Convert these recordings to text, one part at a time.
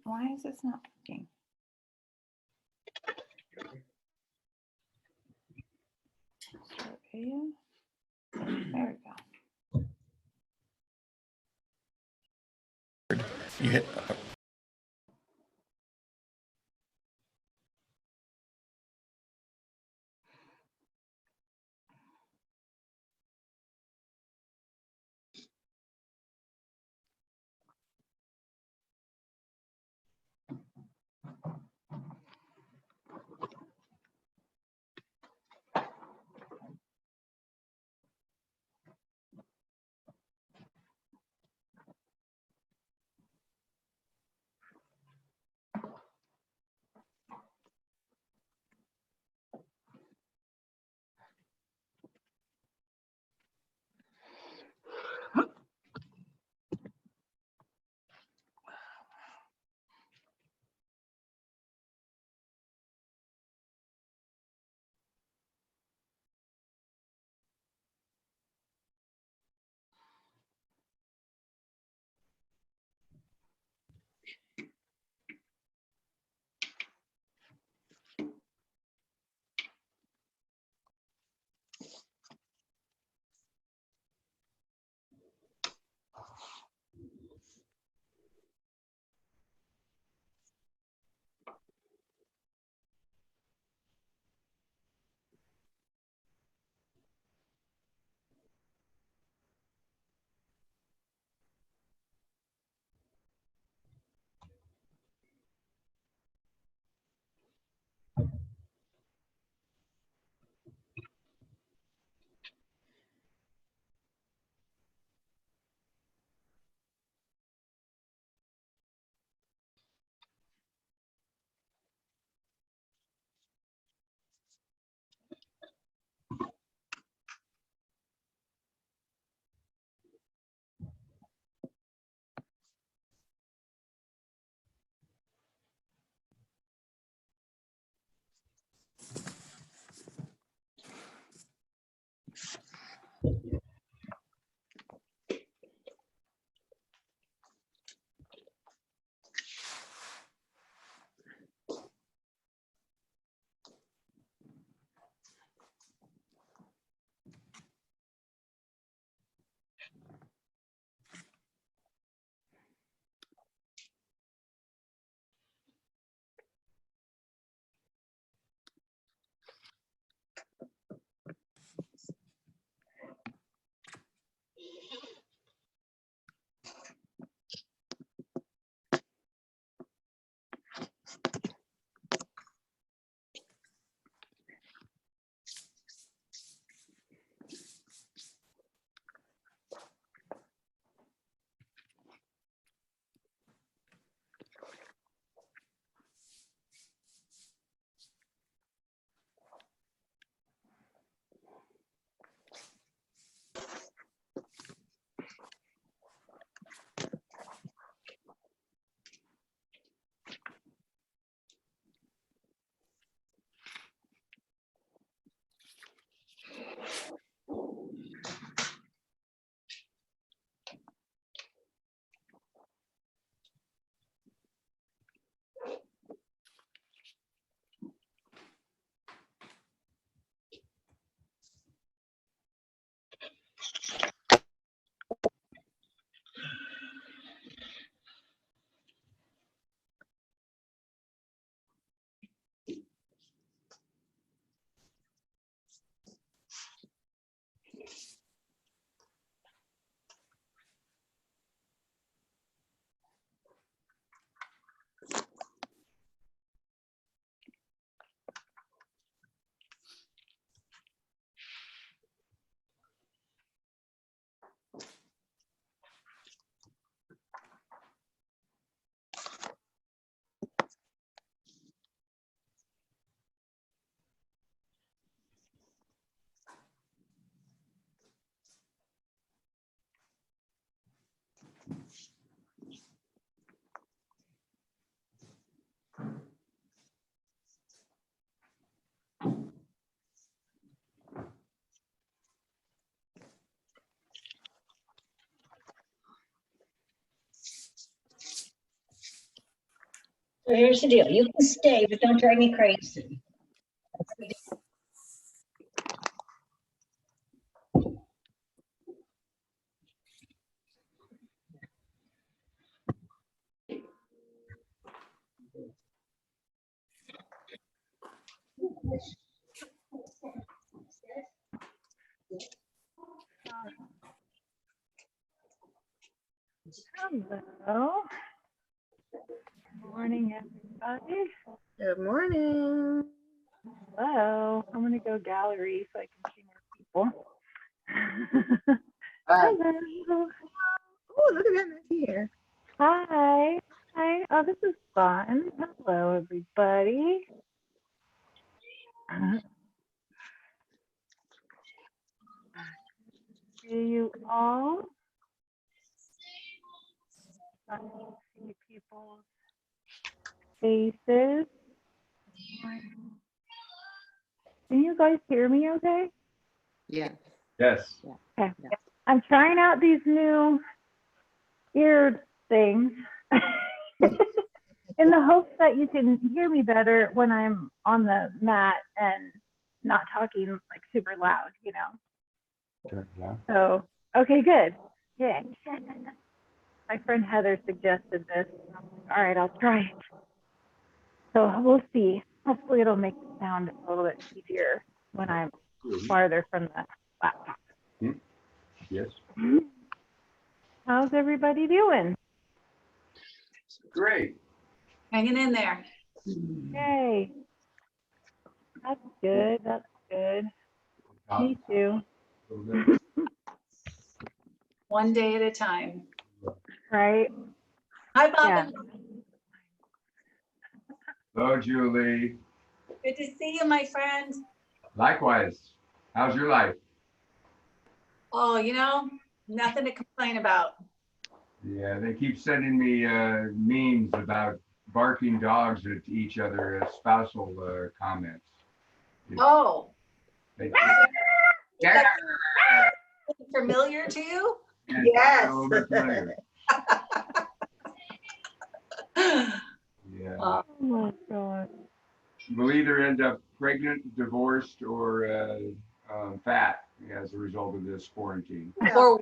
Why is this not working? Start video. There we go. You hit. So here's the deal. You can stay, but don't drive me crazy. Hello. Good morning, everybody. Good morning. Hello. I'm going to go gallery so I can see more people. Oh, Hello. look at that here. Hi. Hi. Oh, this is fun. Hello, everybody. See you all. I see people's faces. Can you guys hear me okay? Yeah. Yes. Okay. Yeah. I'm trying out these new ear things in the hopes that you can hear me better when I'm on the mat and not talking like super loud, you know. Yeah. So, okay, good. Yeah. My friend Heather suggested this. All right, I'll try it. So we'll see. Hopefully it'll make the sound a little bit easier when I'm farther from the laptop. Yes. How's everybody doing? Great. Hanging in there. Yay. That's good. That's good. Me too. One day at a time. Right? Hi, Bob. Yeah. Hello, Julie. Good to see you, my friend. Likewise. How's your life? Oh, you know, nothing to complain about. Yeah, they keep sending me memes about barking dogs at each other as spousal comments. Oh, They, is that familiar to you? yes. A little bit familiar. Yeah. Oh my God. We'll either end up pregnant, divorced, or fat as a result of this quarantine. Or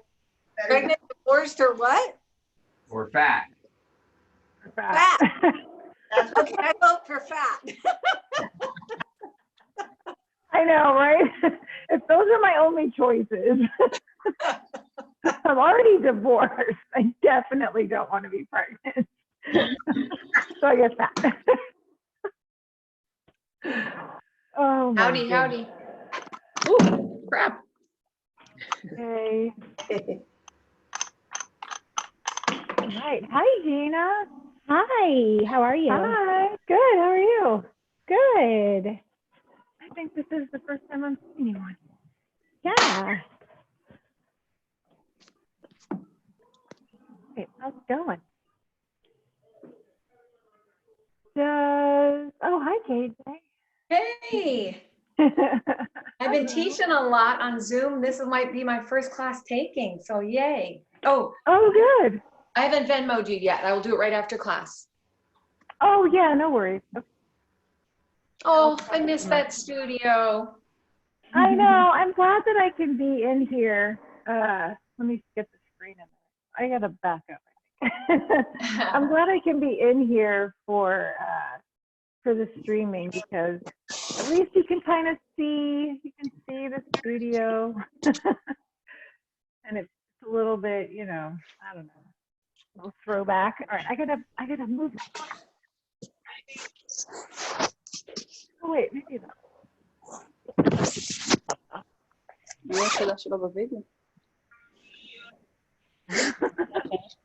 pregnant, divorced, or what? Or fat. Fat. Okay, I vote for fat. I know, right? If those are my only choices, I'm already divorced. I definitely don't want to be pregnant. So I guess that. Oh my Howdy, goodness. howdy. Ooh, crap. Okay. All right. Hi, Gina. Hi, how are you? Hi. Good. How are you? Good. I think this is the first time I'm seeing anyone. Yeah. Okay, how's it going? Oh, hi, KJ. Hey, I've been teaching a lot on Zoom. This might be my first class taking, so yay. Oh, Oh, good. I haven't Venmo'd you yet. I will do it right after class. Oh, yeah, no worries. Oh, I missed that studio. I know. I'm glad that I can be in here. Let me get the screen in there. I gotta back up. I'm glad I can be in here for the streaming because at least you can kind of see. You can see the studio, and it's a little bit, you know, I don't know, a little throwback. All right, I gotta move. Oh wait, maybe not. Jeszcze da się robić video.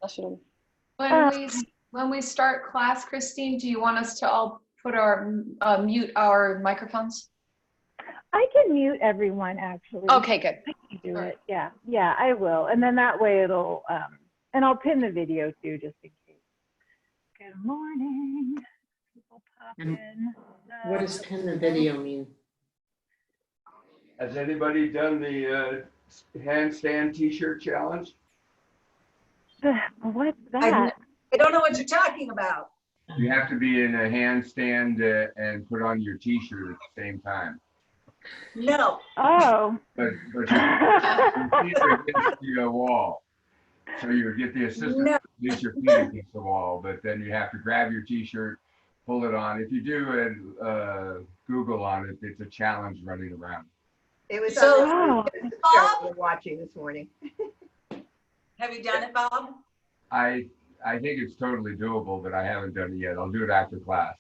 Da się robić. When we start class, Christine, do you want us to all put our mute our microphones? I can mute everyone actually. Okay, good. I can do All it. right. Yeah, yeah, I will. And then that way it'll, and I'll pin the video too, just in case. Good morning. People pop in. What does pin the video mean? Has anybody done the handstand t-shirt challenge? What's that? I don't know what you're talking about. You have to be in a handstand and put on your t-shirt at the same time. No. Oh. But your feet are against the wall. So you get the assistant No. to place your feet against the wall, but then you have to grab your t-shirt, pull it on. If you do Google on it, it's a challenge running around. It was So- on the show we were watching this morning. Have you done it, Bob? I think it's totally doable, but I haven't done it yet. I'll do it after class.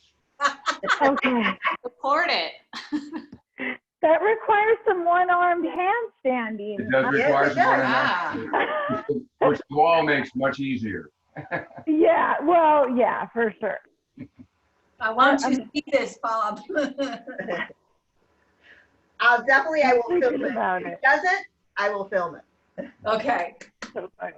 Okay. Support it. That requires some one-armed handstanding. It does Yes, require it some one does. which the wall makes much easier. Yeah, well, yeah, for sure. I want you to see this, Bob. I will Thinking film it. about If it. it doesn't, I will film it. Okay. So funny.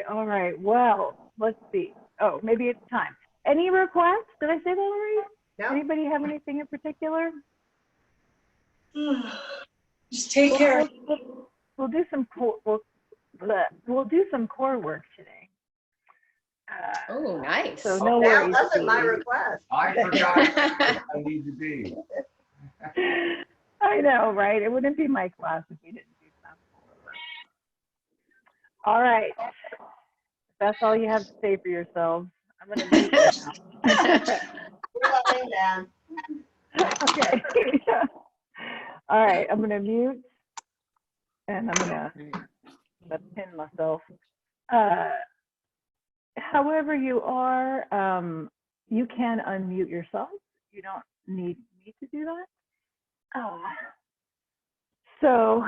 All right. Well, let's see. Oh, maybe it's time. Any requests? Did I say that already? No? Anybody have anything in particular? Just take care. We'll do some core. We'll do some core work today. Oh, nice. So no That worries. wasn't my Steve. request. I forgot where I need to be. I know, right? It wouldn't be my class if we didn't do that. All right. If that's all you have to say for yourselves, I'm going to mute you now. We're letting down. Okay. All right, I'm going to mute and I'm going to pin myself. However you are, you can unmute yourself. You don't need me to do that. So,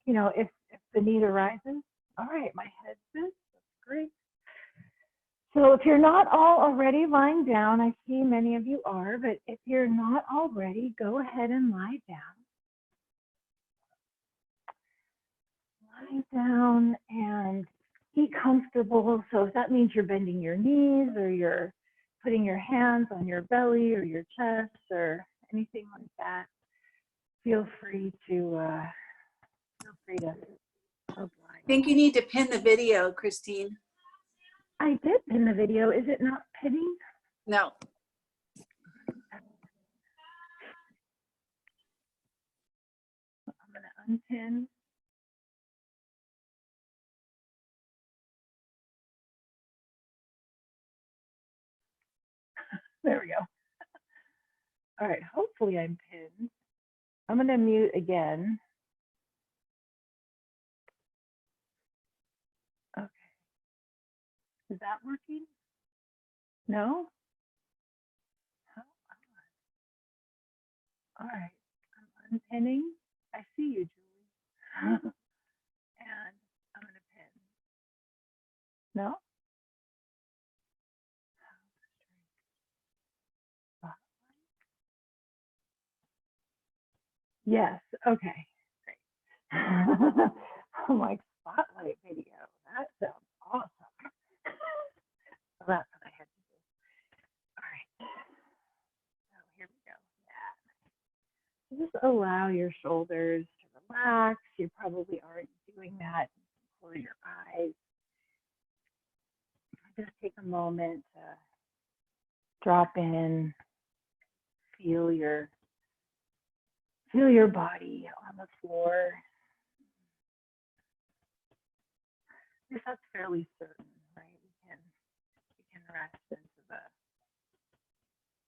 you know, if the need arises, all right, my head's this, that's great. So if you're not all already lying down, I see many of you are, but if you're not already, go ahead and lie down. Lie down and be comfortable. So if that means you're bending your knees or you're putting your hands on your belly or your chest or anything like that, feel free to oblige. I think you need to pin the video, Christine. I did pin the video. Is it not pinning? No. I'm going to unpin. There we go. All right, hopefully I'm pinned. I'm going to mute again. Okay. Is that working? No? How odd. All right, I'm unpinning. I see you, Julie. And I'm going to pin. No? Yes, okay, great. I'm like, spotlight video. That sounds awesome. So that's what I had to do. All right. So here we go. Yeah. Just allow your shoulders to relax. You're probably already doing that. Close your eyes. Just take a moment to drop in, feel your body on the floor. If that's fairly certain, right? We can rest into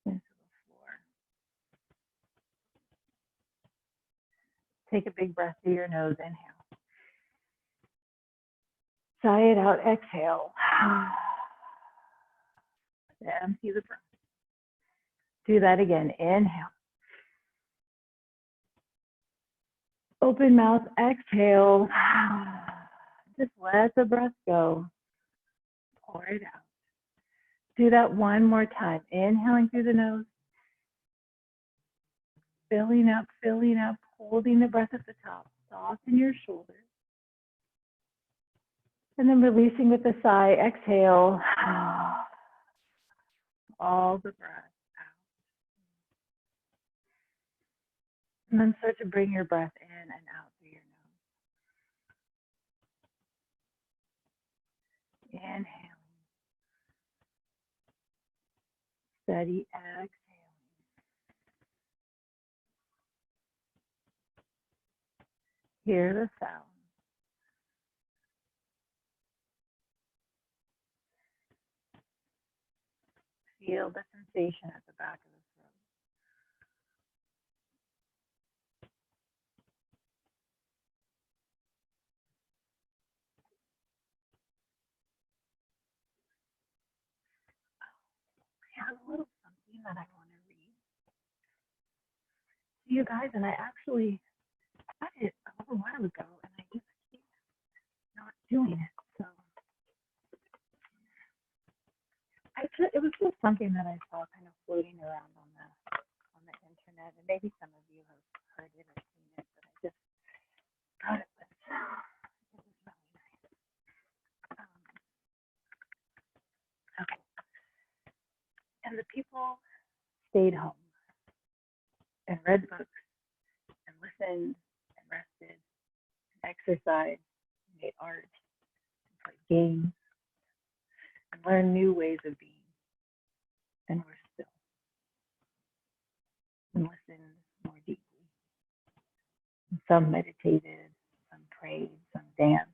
the floor. Take a big breath through your nose, inhale. Sigh it out, exhale. Empty the breath. Do that again, inhale. Open mouth, exhale. Just let the breath go. Pour it out. Do that one more time. Inhaling through the nose. Filling up, holding the breath at the top. Soften your shoulders. And then releasing with a sigh, exhale. All the breath out. And then start to bring your breath in and out through your nose. Inhaling. steady exhale. Hear the sound. Feel the sensation at the back of the throat. I have a little something that I want to read to you guys, and I actually had it a little while ago, and I just keep not doing it. So it was just something that I saw kind of floating around on the internet, and maybe some of you have heard it or seen it, but I just thought it was really nice. Okay. And the people stayed home and read books and listened and rested and exercised and made art and played games and learned new ways of being and were still and listened more deeply. And some meditated, some prayed, some danced,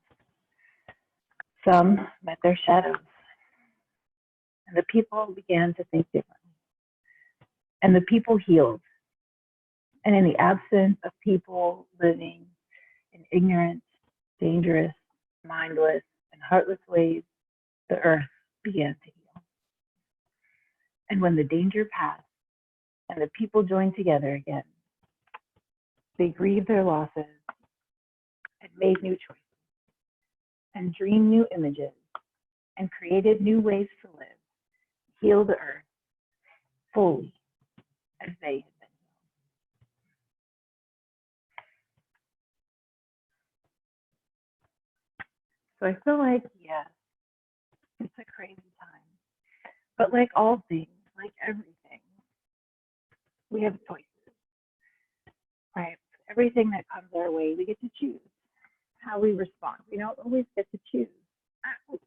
some met their shadows. And the people began to think differently. And the people healed. And in the absence of people living in ignorant, dangerous, mindless, and heartless ways, the earth began to heal. And when the danger passed and the people joined together again, they grieved their losses and made new choices and dreamed new images and created new ways to live, heal the earth fully as they had been. So I feel like, yes, it's a crazy time. But like all things, like everything, we have choices, right? Everything that comes our way, we get to choose how we respond. We don't always get to choose.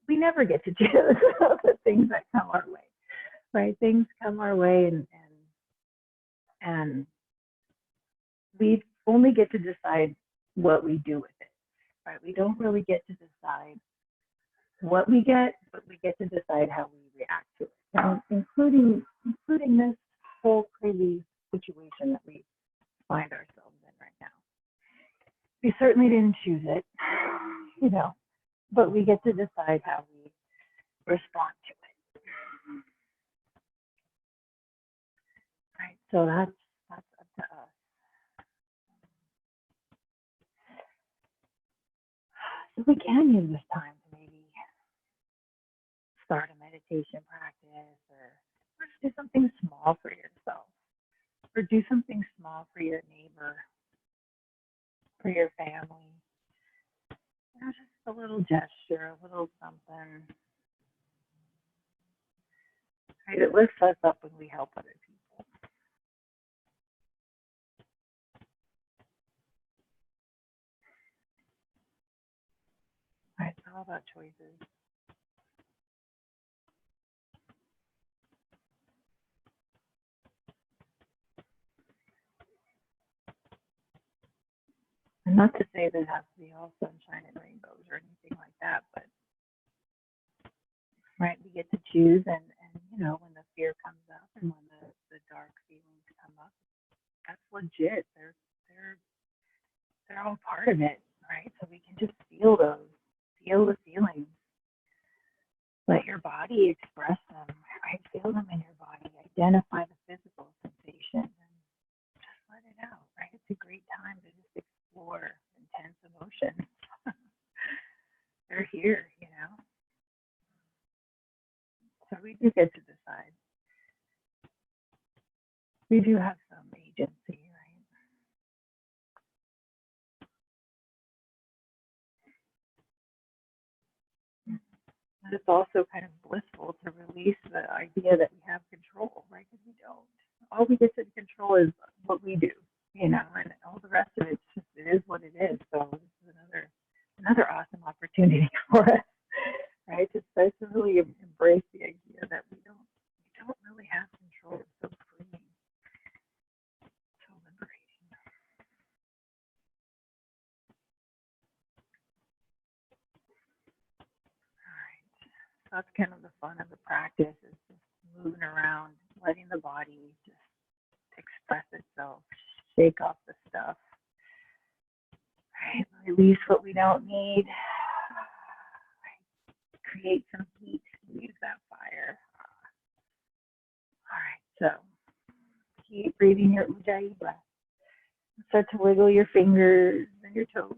We never get to choose the things that come our way, right? Things come our way and we only get to decide what we do with it, right? We don't really get to decide what we get, but we get to decide how we react to it. Now, including this whole crazy situation that we find ourselves in right now. We certainly didn't choose it, but we get to decide how we respond to it. Right, so that's up to us. So we can use this time to maybe start a meditation practice or just do something small for yourself or do something small for your neighbor, for your family. Just a little gesture, a little something. Right, it lifts us up when we help other people. Right, it's all about choices. And not to say that it has to be all sunshine and rainbows or anything like that, but right, we get to choose, and when the fear comes up and when the dark feelings come up, that's legit. They're all part of it, right? So we can just feel the feelings. Let your body express them, right? Feel them in your body. Identify the physical sensation and just let it out, right? It's a great time to just explore intense emotions. They're here, So we do get to decide. We do have some agency, right? But it's also kind of blissful to release the idea that we have control, right? Because we don't. All we get to control is what we do, and all the rest of it is what it is. So this is another awesome opportunity for us, right? To start to really embrace the idea that we don't really have control. That's kind of the fun of the practice, is just moving around, letting the body just express itself, shake off the stuff, right? Release what we don't need, right? Create some heat, use that fire. All right, so keep breathing your Ujjayi breath. Start to wiggle your fingers and your toes.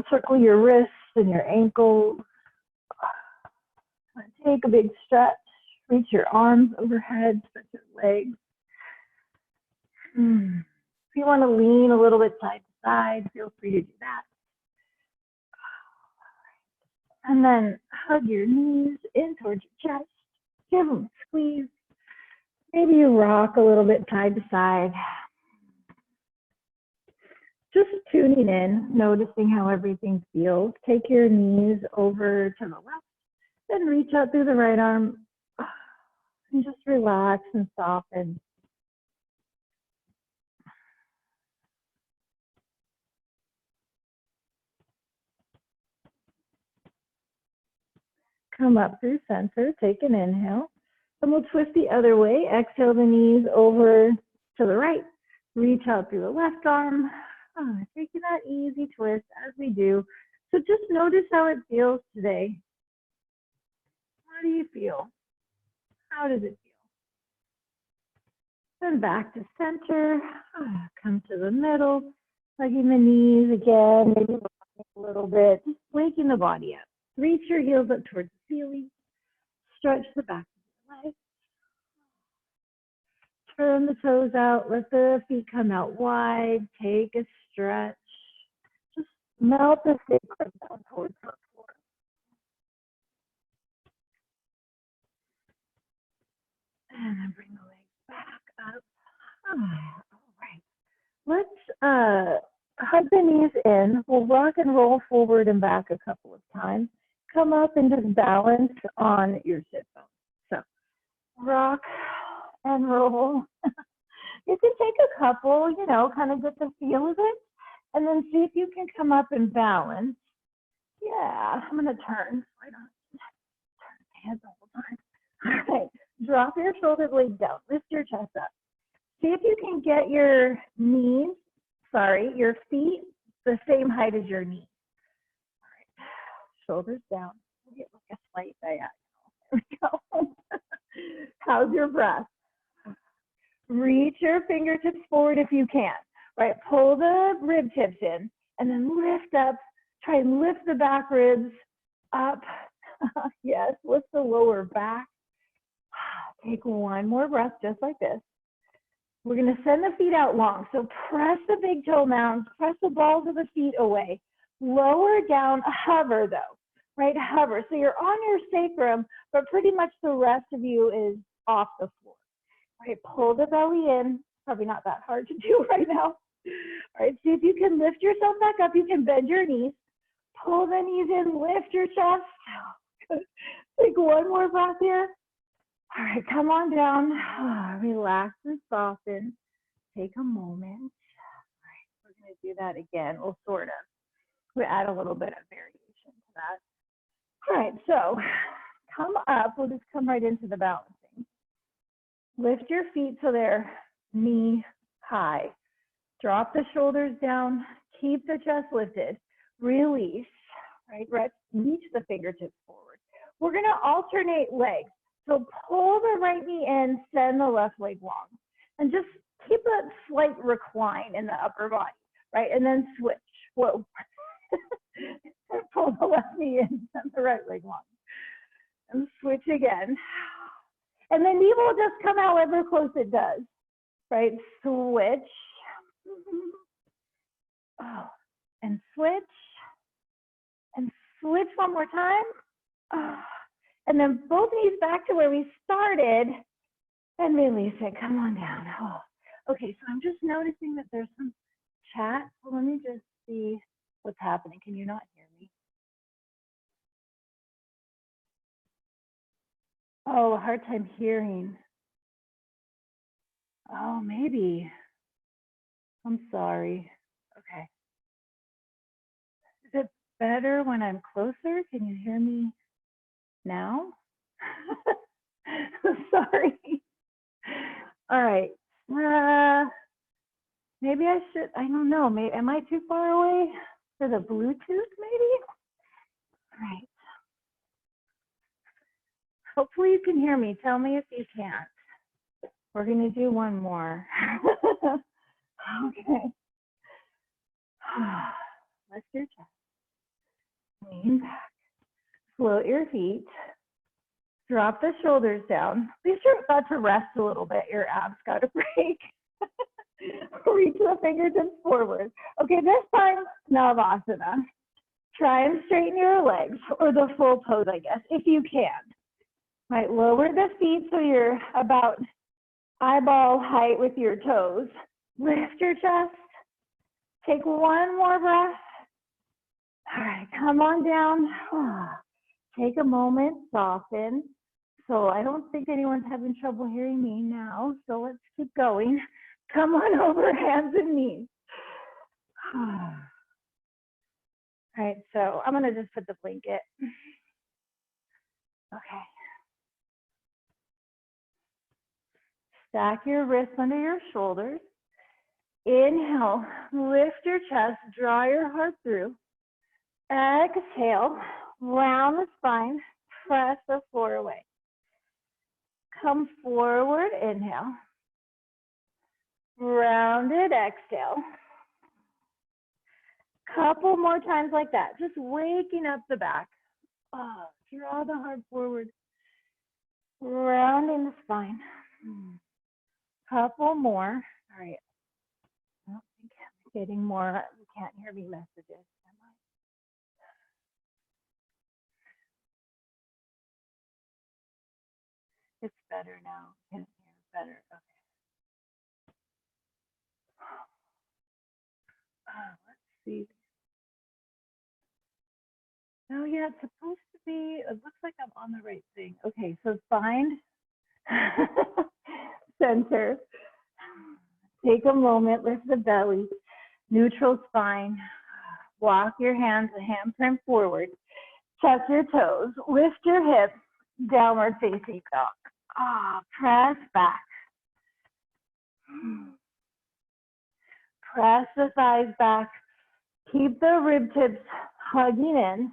Circle your wrists and your ankles. Take a big stretch. Reach your arms overhead, stretch your legs. If you want to lean a little bit side to side, feel free to do that. And then hug your knees in towards your chest. Give them a squeeze. Maybe you rock a little bit side to side. Just tuning in, noticing how everything feels. Take your knees over to the left, then reach out through the right arm and just relax and soften. Come up through center, take an inhale, and we'll twist the other way. Exhale the knees over to the right, reach out through the left arm. Taking that easy twist as we do. So just notice how it feels today. How do you feel? How does it feel? Then back to center. Come to the middle, hugging the knees again, maybe a little bit, just waking the body up. Reach your heels up towards the ceiling. Stretch the back of your legs. Turn the toes out. Let the feet come out wide. Take a stretch. Just melt the sacrum down towards the floor. And then bring the legs back up. All right. Let's hug the knees in. We'll rock and roll forward and back a couple of times. Come up and just balance on your sit bones. So rock and roll. You can take a couple, kind of get the feel of it, and then see if you can come up and balance. Yeah, I'm gonna turn. I don't turn my head the whole time. All right, drop your shoulder blades down, lift your chest up. See if you can get your feet the same height as your knees. All right, shoulders down. Get like a slight diagonal. There we go. How's your breath? Reach your fingertips forward if you can. Right, pull the rib tips in and then lift up. Try and lift the back ribs up. Yes, lift the lower back. Take one more breath just like this. We're going to send the feet out long. So press the big toe mounds, press the balls of the feet away. Lower down, hover though, right? Hover. So you're on your sacrum, but pretty much the rest of you is off the floor. Right, pull the belly in. Probably not that hard to do right now. All right, see if you can lift yourself back up. You can bend your knees. Pull the knees in, lift your chest. Take one more breath here. All right, come on down. Relax and soften. Take a moment. All right, we're going to do that again. We'll sort of. We add a little bit of variation to that. All right, so come up. We'll just come right into the balancing. Lift your feet so they're knee high. Drop the shoulders down. Keep the chest lifted. Release, right? Reach the fingertips forward. We're going to alternate legs. So pull the right knee in, send the left leg long. And just keep a slight recline in the upper body, right? And then switch. Whoa. Pull the left knee in, send the right leg long. And switch again. And the knee will just come however close it does, right? Switch. Oh, and switch. And switch one more time. Oh. And then both knees back to where we started and release it. Come on down. Oh. Okay, so I'm just noticing that there's some chat. So let me just see what's happening. Can you not hear me? Oh, a hard time hearing. Oh, maybe. I'm sorry. Okay. Is it better when I'm closer? Can you hear me now? Sorry. All right. Maybe I should, I don't know. Maybe, am I too far away for the Bluetooth maybe? All right. Hopefully you can hear me. Tell me if you can't. We're going to do one more. Okay. Lift your chest. Lean back. Float your feet. Drop the shoulders down. At least you've got to rest a little bit. Your abs got to break. Reach the fingertips forward. Okay, this time, Navasana. Try and straighten your legs, or the full pose, I guess, if you can. Right, lower the feet so you're about eyeball height with your toes. Lift your chest. Take one more breath. All right, come on down. Take a moment, soften. So I don't think anyone's having trouble hearing me now, so let's keep going. Come on over, hands and knees. All right, so I'm gonna just put the blanket. Okay. Stack your wrists under your shoulders. Inhale, lift your chest, draw your heart through. Exhale, round the spine, press the floor away. Come forward, inhale. Rounded, exhale. Couple more times like that, just waking up the back. Draw the heart forward, rounding the spine. Couple more. All right. I don't think I'm getting more. You can't hear me messages, am I? It's better now. Can hear better. Okay. Let's see. Oh yeah, it's supposed to be. It looks like I'm on the right thing. Okay, so find center. Take a moment, lift the belly, neutral spine. Walk your hands, a handprint forward. Tuck your toes, lift your hips, downward facing dog. Press back. Press the thighs back. Keep the rib tips hugging in.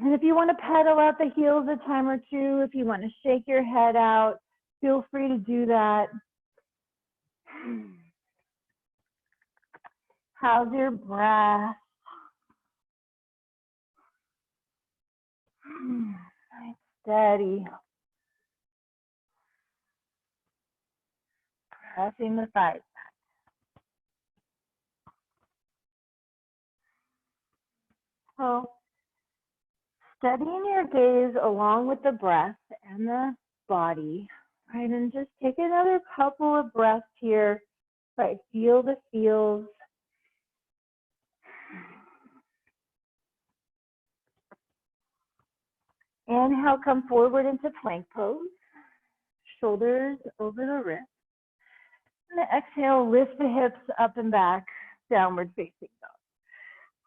And if you want to pedal out the heels a time or two, if you want to shake your head out, feel free to do that. How's your breath? Nice, steady. Pressing the thighs back. So, steadying your gaze along with the breath and the body, right? And just take another couple of breaths here, right? Feel the feels. Inhale, come forward into plank pose. Shoulders over the wrist. And exhale, lift the hips up and back, downward facing dog.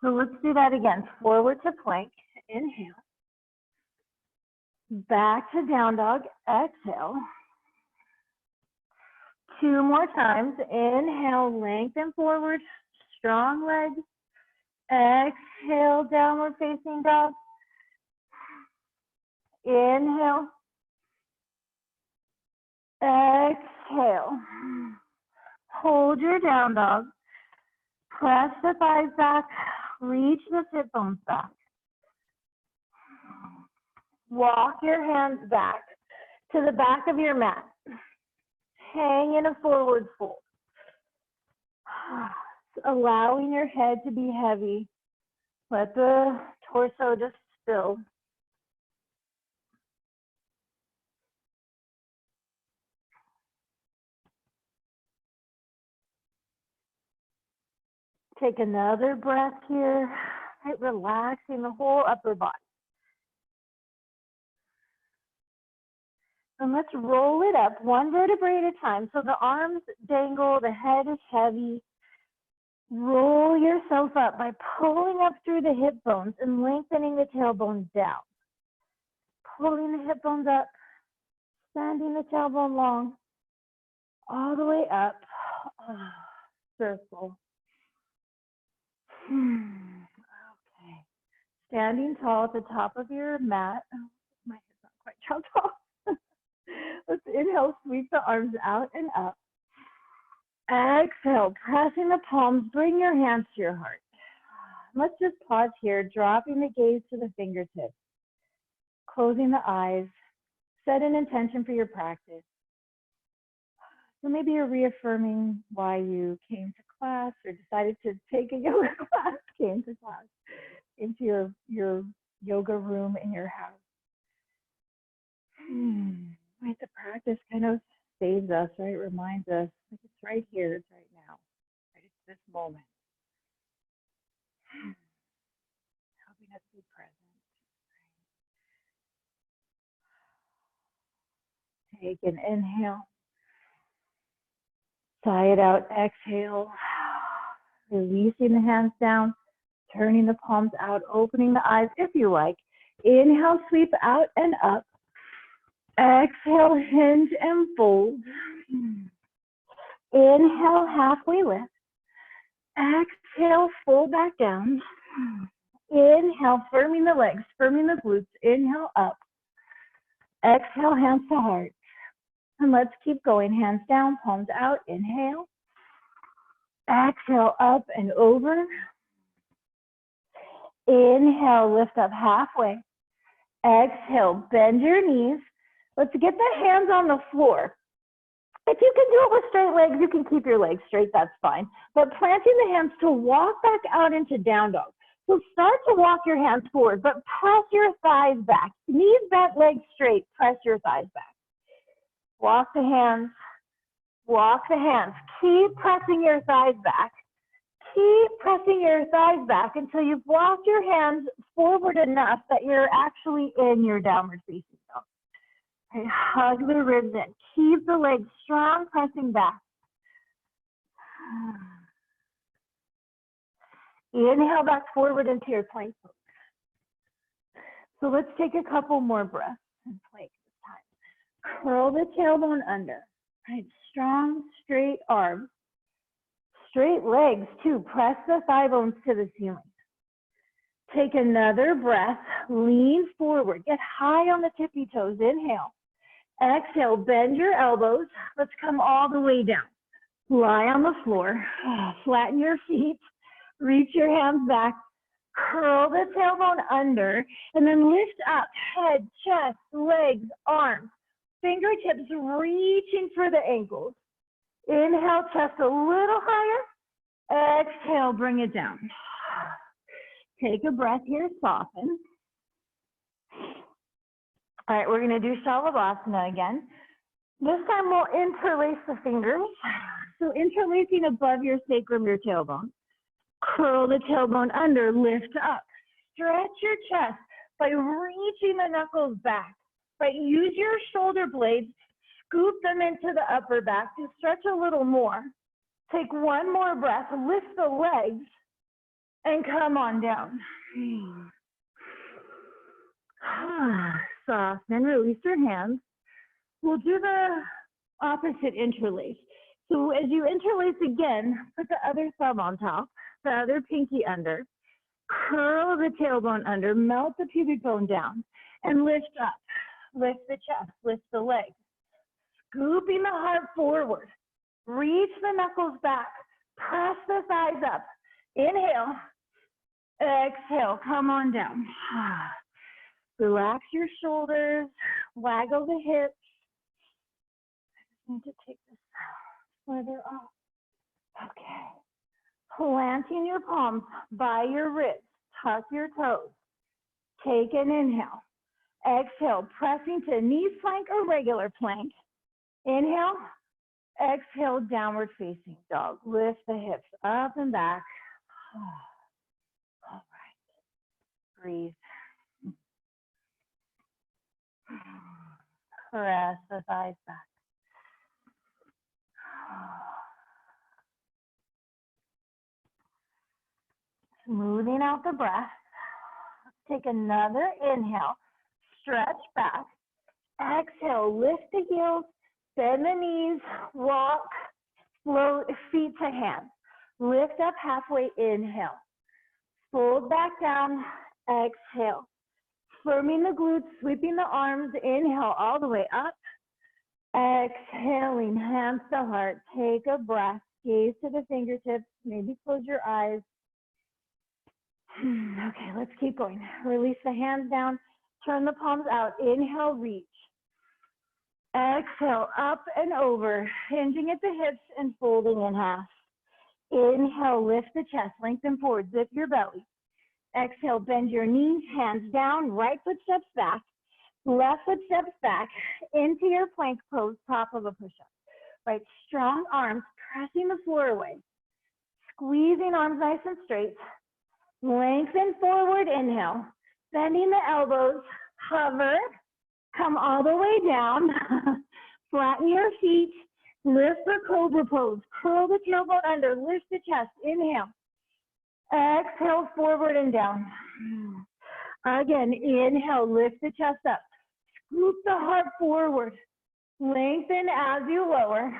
So let's do that again. Forward to plank, inhale. Back to down dog, exhale. 2 more times. Inhale, lengthen forward, strong legs. Exhale, downward facing dog. Inhale. Exhale. Hold your down dog. Press the thighs back. Reach the sit bones back. Walk your hands back to the back of your mat. Hang in a forward fold. Allowing your head to be heavy. Let the torso just spill. Take another breath here, right? Relaxing the whole upper body. And let's roll it up 1 vertebrae at a time. So the arms dangle, the head is heavy. Roll yourself up by pulling up through the hip bones and lengthening the tailbone down. Pulling the hip bones up, sending the tailbone long, all the way up. Circle. Okay. Standing tall at the top of your mat. Oh, my head's not quite tall. Let's inhale, sweep the arms out and up. Exhale, pressing the palms, bring your hands to your heart. Let's just pause here, dropping the gaze to the fingertips, closing the eyes, set an intention for your practice. So maybe you're reaffirming why you came to class or decided to take a yoga class, came into your yoga room in your house. Right, the practice kind of saves us, right? Reminds us, like it's right here, it's right now, right? It's this moment. Helping us be present. Right? Take an inhale. Sigh it out, exhale. Releasing the hands down, turning the palms out, opening the eyes if you like. Inhale, sweep out and up. Exhale, hinge and fold. Inhale, halfway lift. Exhale, fold back down. Inhale, firming the legs, firming the glutes. Inhale, up. Exhale, hands to heart. And let's keep going. Hands down, palms out. Inhale. Exhale, up and over. Inhale, lift up halfway. Exhale, bend your knees. Let's get the hands on the floor. If you can do it with straight legs, you can keep your legs straight, that's fine. But planting the hands to walk back out into down dog. So start to walk your hands forward, but press your thighs back. Knees bent, legs straight, press your thighs back. Walk the hands, walk the hands. Keep pressing your thighs back. Keep pressing your thighs back until you've walked your hands forward enough that you're actually in your downward facing dog. Okay, hug the ribs in. Keep the legs strong, pressing back. Inhale back forward into your plank pose. So let's take a couple more breaths in plank this time. Curl the tailbone under. Right, strong, straight arms. Straight legs too. Press the thigh bones to the ceiling. Take another breath. Lean forward. Get high on the tippy toes. Inhale. Exhale, bend your elbows. Let's come all the way down. Lie on the floor. Flatten your feet. Reach your hands back. Curl the tailbone under. And then lift up. Head, chest, legs, arms. Fingertips reaching for the ankles. Inhale, chest a little higher. Exhale, bring it down. Take a breath here, soften. All right, we're going to do Shalabhasana again. This time we'll interlace the fingers. So interlacing above your sacrum, your tailbone. Curl the tailbone under, lift up. Stretch your chest by reaching the knuckles back. Right, use your shoulder blades, scoop them into the upper back to stretch a little more. Take one more breath, lift the legs, and come on down. Soften, release your hands. We'll do the opposite interlace. So as you interlace again, put the other thumb on top, the other pinky under. Curl the tailbone under, melt the pubic bone down, and lift up. Lift the chest, lift the legs. Scooping the heart forward. Reach the knuckles back. Press the thighs up. Inhale. Exhale. Come on down. Relax your shoulders. Waggle the hips. I just need to take this further off. Okay. Planting your palms by your wrists. Tuck your toes. Take an inhale. Exhale, pressing to knee plank or regular plank. Inhale. Exhale, downward facing dog. Lift the hips up and back. All right. Breathe. Press the thighs back. Smoothing out the breath. Take another inhale. Stretch back. Exhale, lift the heels, bend the knees, walk, float, feet to hands. Lift up halfway, inhale. Fold back down, exhale. Firming the glutes, sweeping the arms, inhale all the way up. Exhaling, hands to heart. Take a breath, gaze to the fingertips, maybe close your eyes. Okay, let's keep going. Release the hands down, turn the palms out. Inhale, reach. Exhale, up and over, hinging at the hips and folding in half. Inhale, lift the chest, lengthen forward, zip your belly. Exhale, bend your knees, hands down, right foot steps back, left foot steps back into your plank pose, top of a push-up. Right, strong arms, pressing the floor away. Squeezing arms nice and straight. Lengthen forward, inhale. Bending the elbows, hover, come all the way down. Flatten your feet, lift the cobra pose. Curl the tailbone under, lift the chest, inhale. Exhale, forward and down. Again, inhale, lift the chest up. Scoop the heart forward. Lengthen as you lower.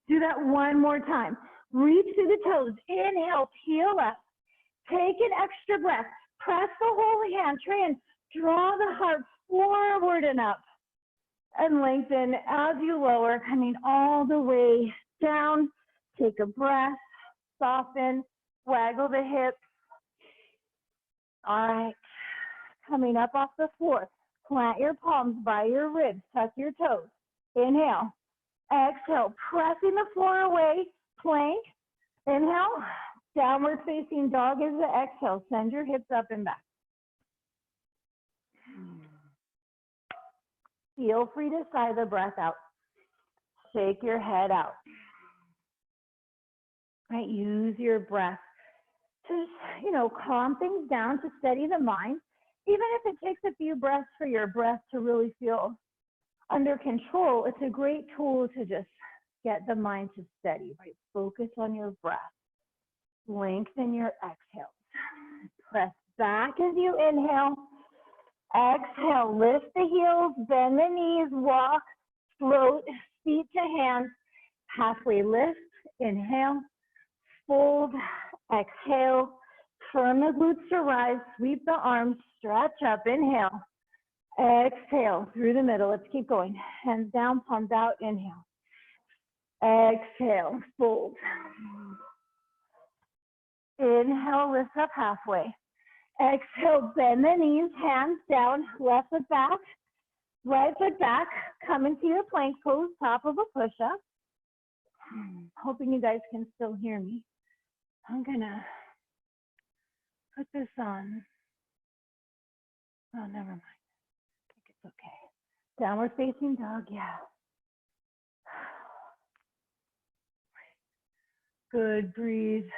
Do that one more time. Reach through the toes. Inhale, peel up. Take an extra breath. Press the holy hand. Try and draw the heart forward and up. And lengthen as you lower, coming all the way down. Take a breath. Soften. Waggle the hips. All right. Coming up off the floor. Plant your palms by your ribs. Tuck your toes. Inhale. Exhale. Pressing the floor away. Plank. Inhale. Downward facing dog is the exhale. Send your hips up and back. Feel free to sigh the breath out. Shake your head out. Right, use your breath to, calm things down, to steady the mind. Even if it takes a few breaths for your breath to really feel under control, it's a great tool to just get the mind to steady, right? Focus on your breath. Lengthen your exhales. Press back as you inhale. Exhale, lift the heels, bend the knees, walk, float, feet to hands, halfway lift, inhale, fold, exhale, firm the glutes to rise, sweep the arms, stretch up, inhale, exhale, through the middle, let's keep going, hands down, palms out, inhale, exhale, fold, inhale, lift up halfway. Exhale, bend the knees, hands down, left foot back, right foot back, come into your plank pose, top of a push-up. Hoping you guys can still hear me. I'm gonna put this on. Oh, never mind. I think it's okay. Downward facing dog, yeah. Good, breathe.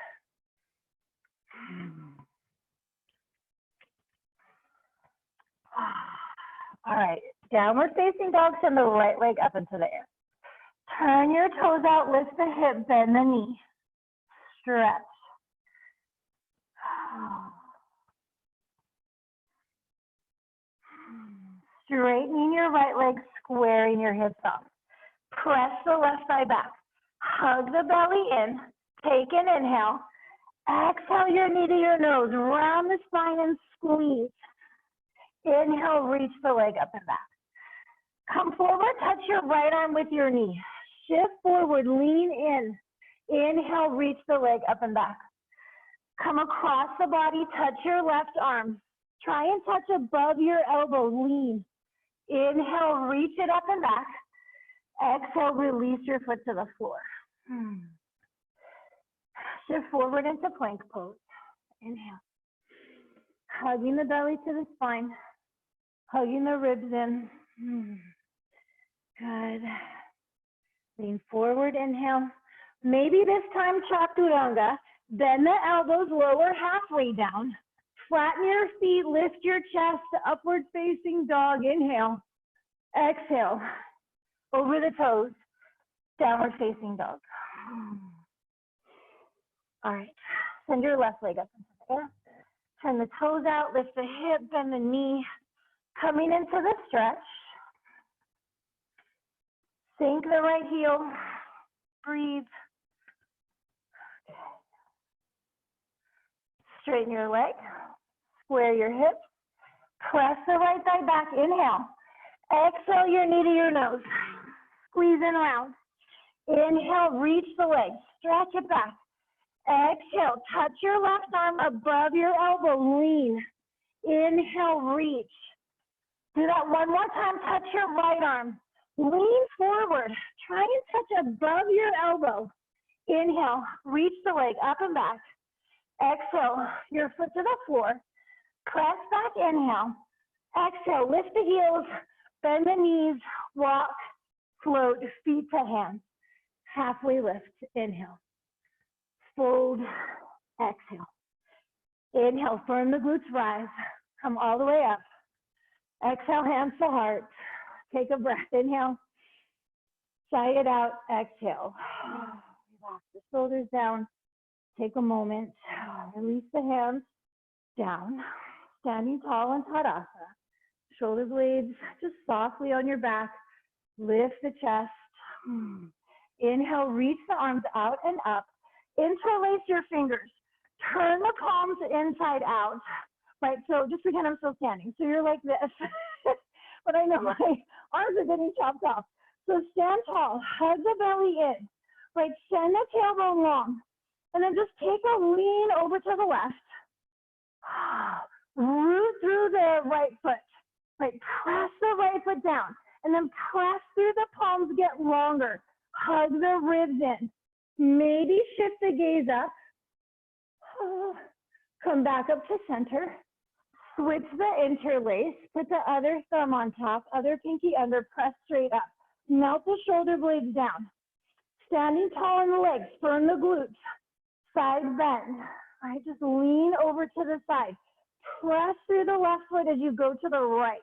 All right, downward facing dog, send the right leg up into the air. Turn your toes out, lift the hip, bend the knee. Stretch. Straightening your right leg, squaring your hips up. Press the left thigh back. Hug the belly in. Take an inhale. Exhale your knee to your nose. Round the spine and squeeze. Inhale, reach the leg up and back. Come forward, touch your right arm with your knee. Shift forward, lean in. Inhale, reach the leg up and back. Come across the body, touch your left arm. Try and touch above your elbow, lean. Inhale, reach it up and back. Exhale, release your foot to the floor. Shift forward into plank pose. Inhale. Hugging the belly to the spine. Hugging the ribs in. Good. Lean forward, inhale. Maybe this time chaturanga. Bend the elbows, lower halfway down. Flatten your feet, lift your chest, upward facing dog. Inhale. Exhale. Over the toes. Downward facing dog. All right. Send your left leg up into the air. Turn the toes out, lift the hip, bend the knee. Coming into the stretch. Sink the right heel. Breathe. Straighten your leg. Square your hips. Press the right thigh back. Inhale. Exhale your knee to your nose. Squeeze in around. Inhale, reach the leg. Stretch it back. Exhale, touch your left arm above your elbow. Lean. Inhale, reach. Do that one more time. Touch your right arm. Lean forward. Try and touch above your elbow. Inhale, reach the leg up and back. Exhale, your foot to the floor. Press back, inhale. Exhale, lift the heels, bend the knees, walk, float, feet to hands. Halfway lift, inhale. Fold, exhale. Inhale, firm the glutes, rise. Come all the way up. Exhale, hands to heart. Take a breath, inhale. Sigh it out, exhale. Relax the shoulders down. Take a moment. Release the hands down. Standing tall in Tadasana. Shoulder blades just softly on your back. Lift the chest. Inhale, reach the arms out and up. Interlace your fingers. Turn the palms inside out. Right, so just pretend I'm still standing. So you're like this. But I know my arms are getting chopped off. So stand tall, hug the belly in. Right, send the tailbone long. And then just take a lean over to the left. Root through the right foot. Right, press the right foot down. And then press through the palms, get longer. Hug the ribs in. Maybe shift the gaze up. Come back up to center. Switch the interlace. Put the other thumb on top, other pinky under, press straight up. Melt the shoulder blades down. Standing tall in the legs, firm the glutes. Side bend. All right, just lean over to the side. Press through the left foot as you go to the right.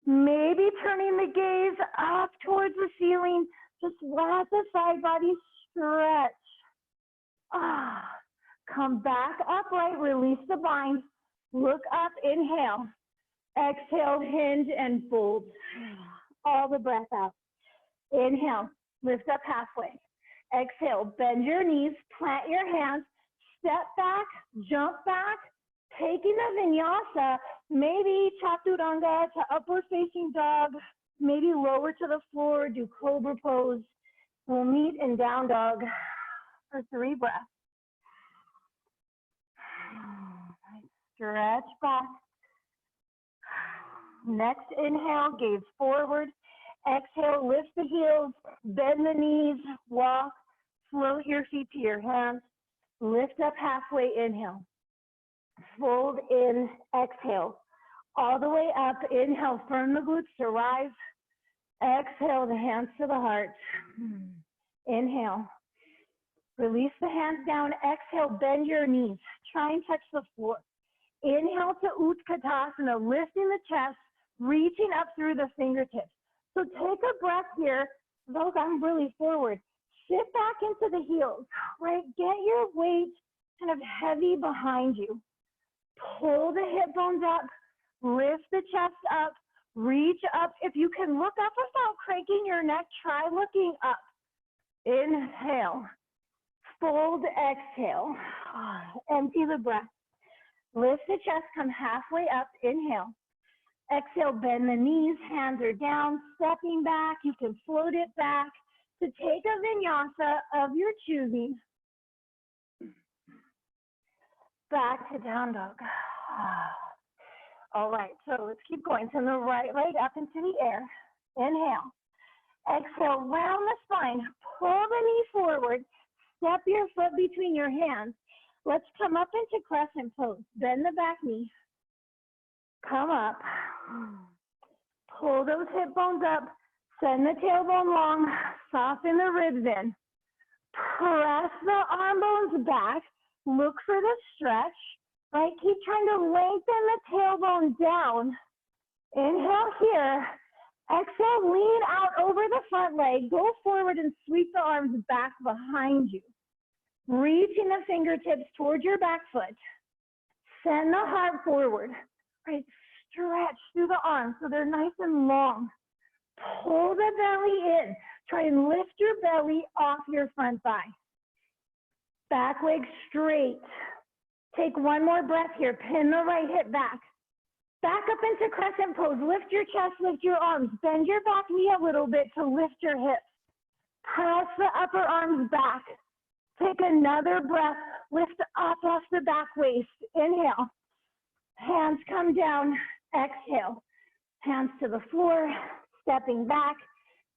Maybe turning the gaze up towards the ceiling. Just let the side body stretch. Come back upright, release the bind. Look up, inhale. Exhale, hinge and fold. All the breath out. Inhale, lift up halfway. Exhale, bend your knees, plant your hands, step back, jump back, taking the vinyasa, maybe chaturanga to upward facing dog, maybe lower to the floor, do cobra pose. We'll meet in down dog for 3 breaths. Stretch back. Next inhale, gaze forward. Exhale, lift the heels, bend the knees, walk, float your feet to your hands. Lift up halfway, inhale. Fold in, exhale. All the way up, inhale, firm the glutes to rise. Exhale, the hands to the heart. Inhale. Release the hands down. Exhale, bend your knees. Try and touch the floor. Inhale to Utkatasana, lifting the chest, reaching up through the fingertips. So take a breath here. Look, I'm really forward. Sit back into the heels, right? Get your weight kind of heavy behind you. Pull the hip bones up, lift the chest up, reach up. If you can look up without cranking your neck, try looking up. Inhale, fold, exhale. Empty the breath. Lift the chest, come halfway up, inhale. Exhale, bend the knees, hands are down, stepping back. You can float it back to take a vinyasa of your choosing. Back to down dog. All right, so let's keep going. Send the right leg up into the air. Inhale. Exhale, round the spine. Pull the knee forward. Step your foot between your hands. Let's come up into crescent pose. Bend the back knee. Come up. Pull those hip bones up. Send the tailbone long. Soften the ribs in. Press the arm bones back. Look for the stretch. Right? Keep trying to lengthen the tailbone down. Inhale here. Exhale, lean out over the front leg. Go forward and sweep the arms back behind you. Reaching the fingertips towards your back foot. Send the heart forward. Right, stretch through the arms so they're nice and long. Pull the belly in. Try and lift your belly off your front thigh. Back leg straight. Take one more breath here. Pin the right hip back. Back up into crescent pose. Lift your chest, lift your arms. Bend your back knee a little bit to lift your hips. Press the upper arms back. Take another breath. Lift up off the back waist. Inhale. Hands come down. Exhale. Hands to the floor. Stepping back.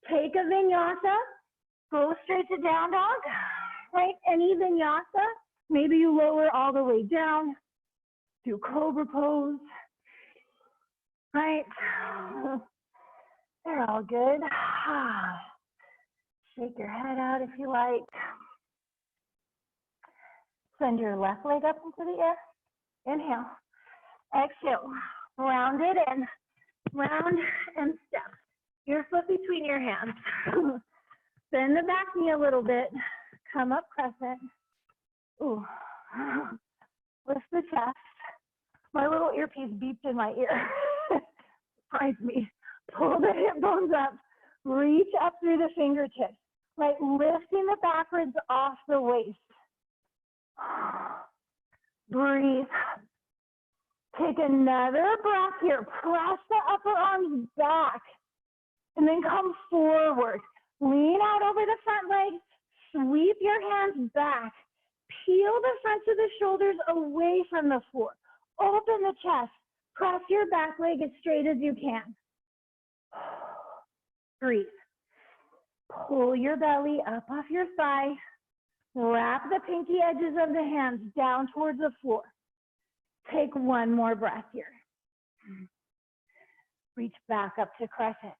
Take a vinyasa. Go straight to down dog. Right? Any vinyasa. Maybe you lower all the way down. Do cobra pose. Right? They're all good. Shake your head out if you like. Send your left leg up into the air. Inhale. Exhale. Round it in. Round and step. Your foot between your hands. Bend the back knee a little bit. Come up crescent. Ooh. Lift the chest. My little earpiece beeped in my ear. Surprised me. Pull the hip bones up. Reach up through the fingertips. Right, lifting the back ribs off the waist. Breathe. Take another breath here. Press the upper arms back. And then come forward. Lean out over the front leg. Sweep your hands back. Peel the fronts of the shoulders away from the floor. Open the chest. Press your back leg as straight as you can. Breathe. Pull your belly up off your thigh. Wrap the pinky edges of the hands down towards the floor. Take one more breath here. Reach back up to crescent.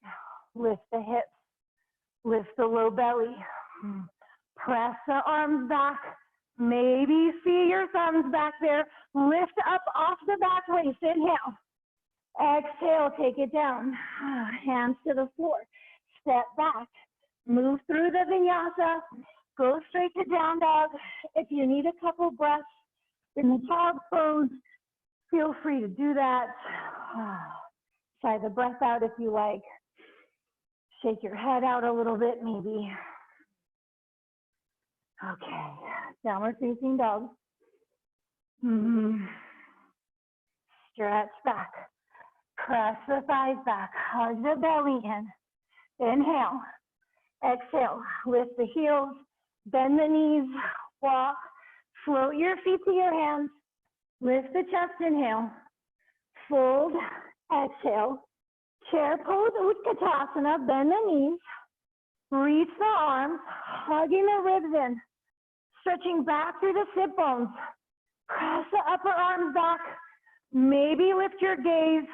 Lift the hips. Lift the low belly. Press the arms back. Maybe see your thumbs back there. Lift up off the back waist. Inhale. Exhale, take it down. Hands to the floor. Step back. Move through the vinyasa. Go straight to down dog. If you need a couple breaths in the child's pose, feel free to do that. Try the breath out if you like. Shake your head out a little bit maybe. Okay, downward facing dog. Stretch back. Press the thighs back. Hug the belly in. Inhale. Exhale. Lift the heels. Bend the knees. Walk. Float your feet to your hands. Lift the chest. Inhale. Fold. Exhale. Chair pose Utkatasana. Bend the knees. Reach the arms. Hugging the ribs in. Stretching back through the sit bones. Press the upper arms back. Maybe lift your gaze.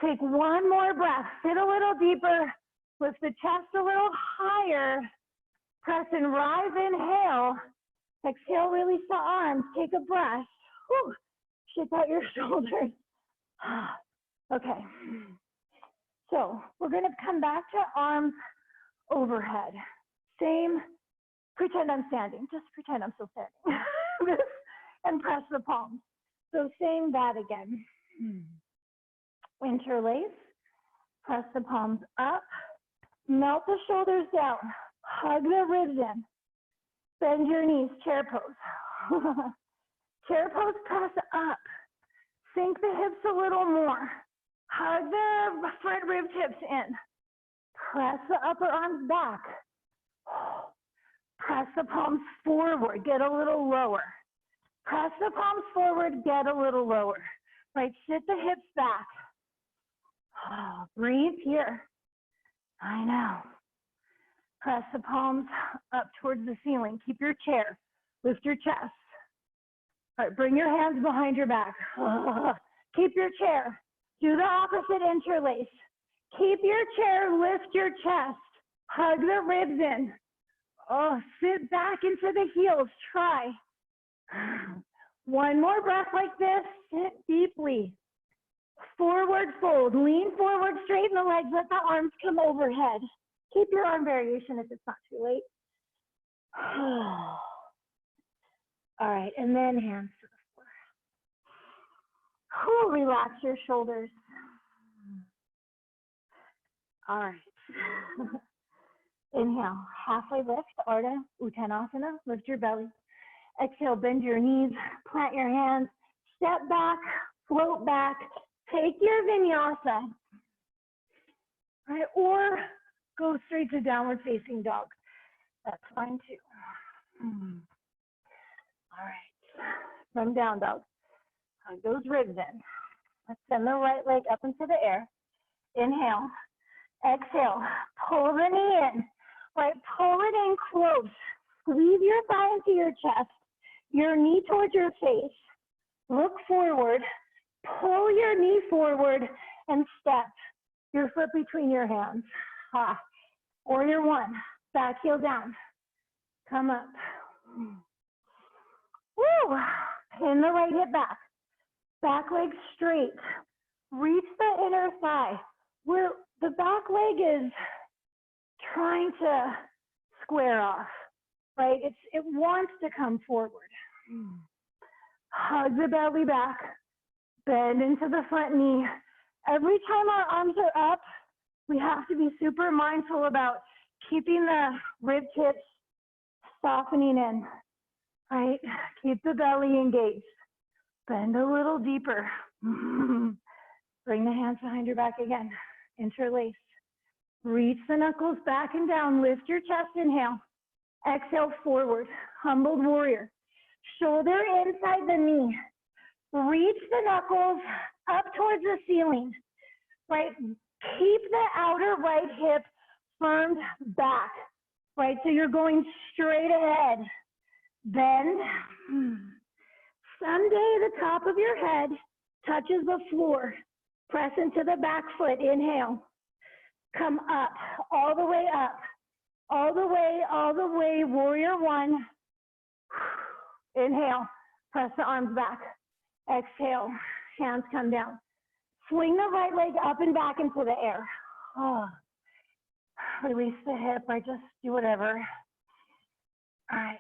Take one more breath. Sit a little deeper. Lift the chest a little higher. Press and rise. Inhale. Exhale, release the arms. Take a breath. Whew. Shake out your shoulders. Okay. So we're going to come back to arms overhead. Same. Pretend I'm standing. Just pretend I'm still standing. And press the palms. So same that again. Interlace. Press the palms up. Melt the shoulders down. Hug the ribs in. Bend your knees. Chair pose. Chair pose, press up. Sink the hips a little more. Hug the front rib tips in. Press the upper arms back. Press the palms forward. Get a little lower. Press the palms forward. Get a little lower. Right, sit the hips back. Breathe here. I know. Press the palms up towards the ceiling. Keep your chair. Lift your chest. All right, bring your hands behind your back. Keep your chair. Do the opposite interlace. Keep your chair. Lift your chest. Hug the ribs in. Oh, sit back into the heels. Try. One more breath like this. Sit deeply. Forward fold. Lean forward, straighten the legs. Let the arms come overhead. Keep your arm variation if it's not too late. right, and then hands to the floor. Whew, relax your shoulders. All right. Inhale, halfway lift, Ardha Uttanasana, lift your belly. Exhale, bend your knees, plant your hands, step back, float back, take your vinyasa, right? Or go straight to downward facing dog. That's fine too. All right, from down dog. Hug those ribs in. Let's send the right leg up into the air. Inhale, exhale, pull the knee in, right? Pull it in close. Squeeze your thigh into your chest, your knee towards your face. Look forward, pull your knee forward and step your foot between your hands. Warrior one, back heel down. Come up. Woo! Pin the right hip back. Back leg straight. Reach the inner thigh. Where the back leg is trying to square off, right? It wants to come forward. Hug the belly back. Bend into the front knee. Every time our arms are up, we have to be super mindful about keeping the rib tips softening in, right? Keep the belly engaged. Bend a little deeper. Bring the hands behind your back again. Interlace. Reach the knuckles back and down. Lift your chest, inhale. Exhale, forward. Humbled warrior. Shoulder inside the knee. Reach the knuckles up towards the ceiling, right? Keep the outer right hip firmed back, right? So you're going straight ahead. Bend. Someday the top of your head touches the floor. Press into the back foot. Inhale. Come up, all the way up. All the way, warrior one. Inhale, press the arms back. Exhale, hands come down. Swing the right leg up and back into the air. Release the hip, or just do whatever. All right.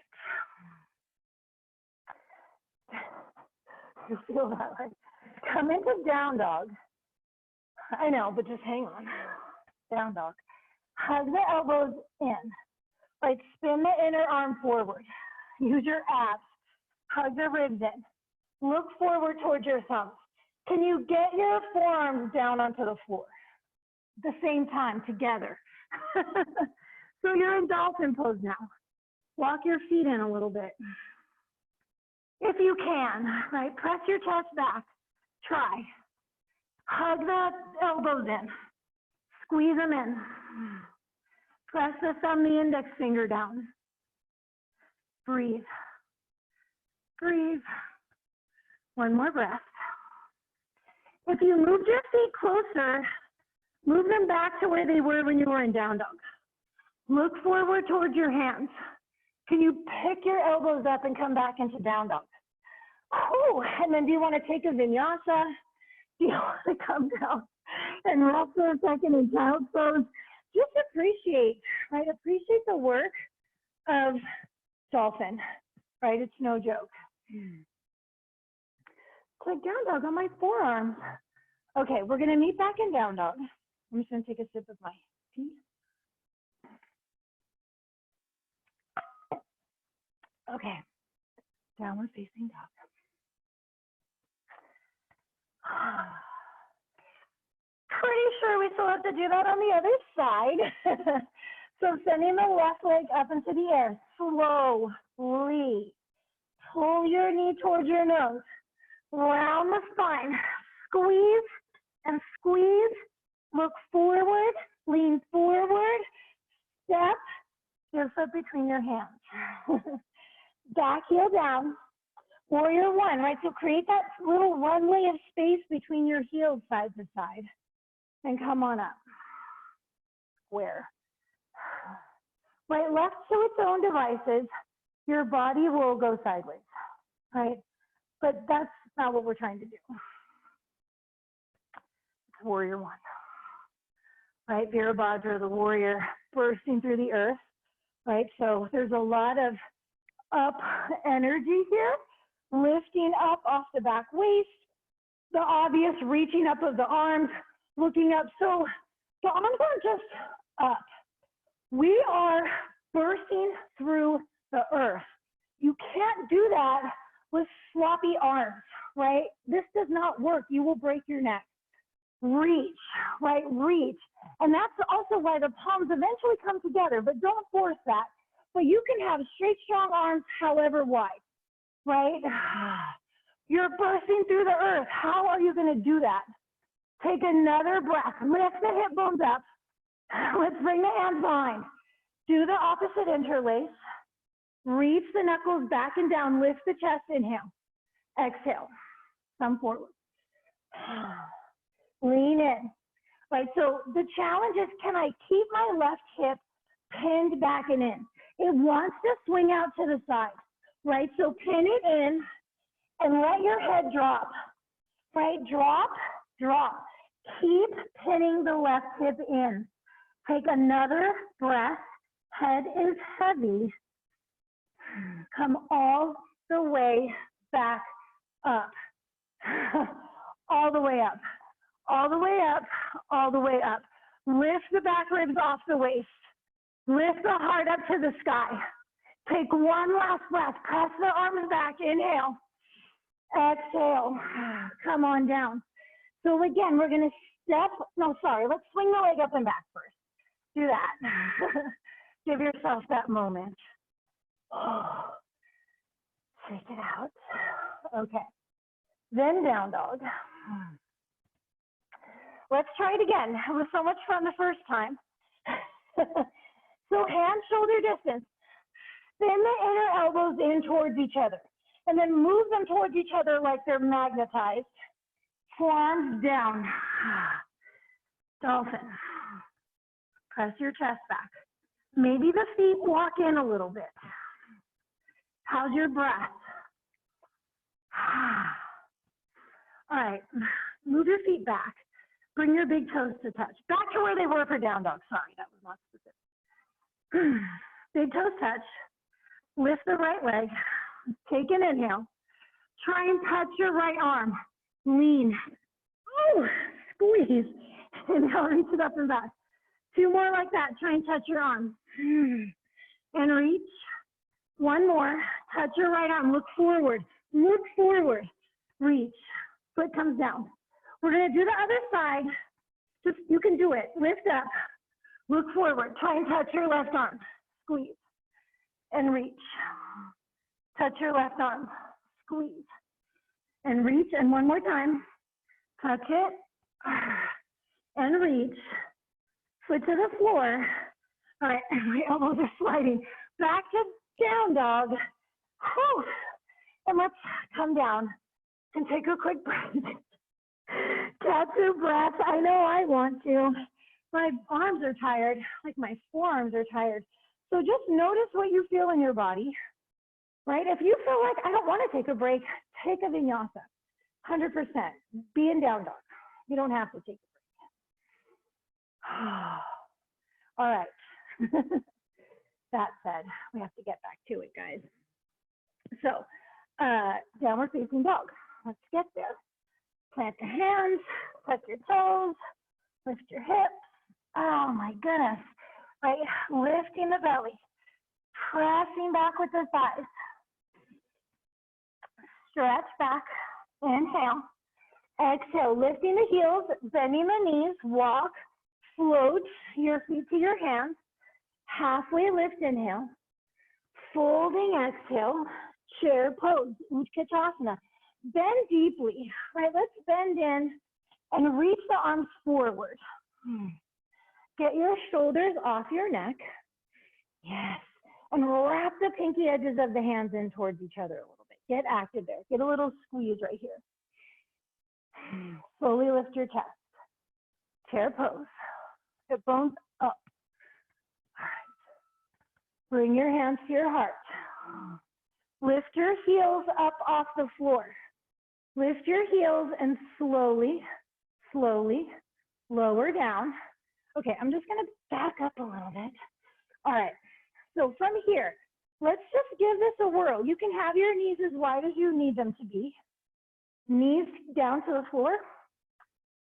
You feel that, right? Come into down dog. I know, but just hang on. Down dog. Hug the elbows in. Right, spin the inner arm forward. Use your abs. Hug the ribs in. Look forward towards your thumbs. Can you get your forearms down onto the floor? At the same time, together. So you're in dolphin pose now. Walk your feet in a little bit. If you can, right, press your chest back. Try. Hug the elbows in. Squeeze them in. Press the thumb, the index finger down. Breathe. Breathe. One more breath. If you moved your feet closer, move them back to where they were when you were in down dog. Look forward towards your hands. Can you pick your elbows up and come back into down dog? Whew. And then do you want to take a vinyasa? Do you want to come down and rest for a second in child's pose? Just appreciate, right? Appreciate the work of dolphin, right? It's no joke. It's like down dog on my forearms. Okay, we're gonna meet back in down dog. I'm just gonna take a sip of my tea. Okay, downward facing dog. Pretty sure we still have to do that on the other side. So sending the left leg up into the air, slowly. Pull your knee towards your nose. Round the spine. Squeeze and squeeze. Look forward, lean forward. Step your foot between your hands. Back heel down. Warrior one, right? So create that little runway of space between your heels side to side. And come on up. Square. Right, left to its own devices, your body will go sideways, right? But that's not what we're trying to do. It's warrior one, right? Virabhadra, the warrior, bursting through the earth, right? So there's a lot of up energy here, lifting up off the back waist, the obvious reaching up of the arms, looking up. So the arms aren't just up. We are bursting through the earth. You can't do that with sloppy arms, right? This does not work. You will break your neck. Reach, right? Reach. And that's also why the palms eventually come together, but don't force that. But you can have straight, strong arms however wide, right? You're bursting through the earth. How are you going to do that? Take another breath. Lift the hip bones up. Let's bring the hands behind. Do the opposite interlace. Reach the knuckles back and down. Lift the chest. Inhale. Exhale. Come forward. Lean in. Right, so the challenge is, can I keep my left hip pinned back and in? It wants to swing out to the side, right? So pin it in and let your head drop, right? Drop, drop. Keep pinning the left hip in. Take another breath. Head is heavy. Come all the way back up. All the way up. All the way up, all the way up. Lift the back ribs off the waist. Lift the heart up to the sky. Take one last breath. Press the arms back. Inhale. Exhale. Come on down. So again, we're going to let's swing the leg up and back first. Do that. Give yourself that moment. Oh. Take it out. Okay. Then down dog. Let's try it again. It was so much fun the first time. So hand shoulder distance. Spin the inner elbows in towards each other. And then move them towards each other like they're magnetized. Forearms down. Dolphin. Press your chest back. Maybe the feet walk in a little bit. How's your breath? All right. Move your feet back. Bring your big toes to touch. Back to where they were for down dog. Sorry, that was not specific. Big toes touch. Lift the right leg. Take an inhale. Try and touch your right arm. Lean. Oh, squeeze. Inhale, reach it up and back. Two more like that. Try and touch your arm. And reach. One more. Touch your right arm. Look forward. Look forward. Reach. Foot comes down. We're going to do the other side. Just, you can do it. Lift up. Look forward. Try and touch your left arm. Squeeze. And reach. Touch your left arm. Squeeze. And reach. And one more time. Touch it. And reach. Foot to the floor. All right. And my elbows are sliding. Back to down dog. Whew. And let's come down and take a quick breath. Catch your breath. I know I want to. My arms are tired, like my forearms are tired. So just notice what you feel in your body, right? If you feel like I don't want to take a break, take a vinyasa, 100%. Be in down dog. You don't have to take a break. All right. That said, we have to get back to it, guys. So downward facing dog. Let's get there. Plant the hands, touch your toes, lift your hips. Oh my goodness. Right, lifting the belly, pressing back with the thighs. Stretch back, inhale. Exhale, lifting the heels, bending the knees, walk, float your feet to your hands. Halfway lift, inhale. Folding, exhale, chair pose, Utkatasana. Bend deeply, right? Let's bend in and reach the arms forward. Get your shoulders off your neck. Yes. And wrap the pinky edges of the hands in towards each other a little bit. Get active there. Get a little squeeze right here. Slowly lift your chest. Chair pose. Hip bones up. All right. Bring your hands to your heart. Lift your heels up off the floor. Lift your heels and slowly, slowly lower down. Okay, I'm just gonna back up a little bit. All right, so from here, let's just give this a whirl. You can have your knees as wide as you need them to be. Knees down to the floor.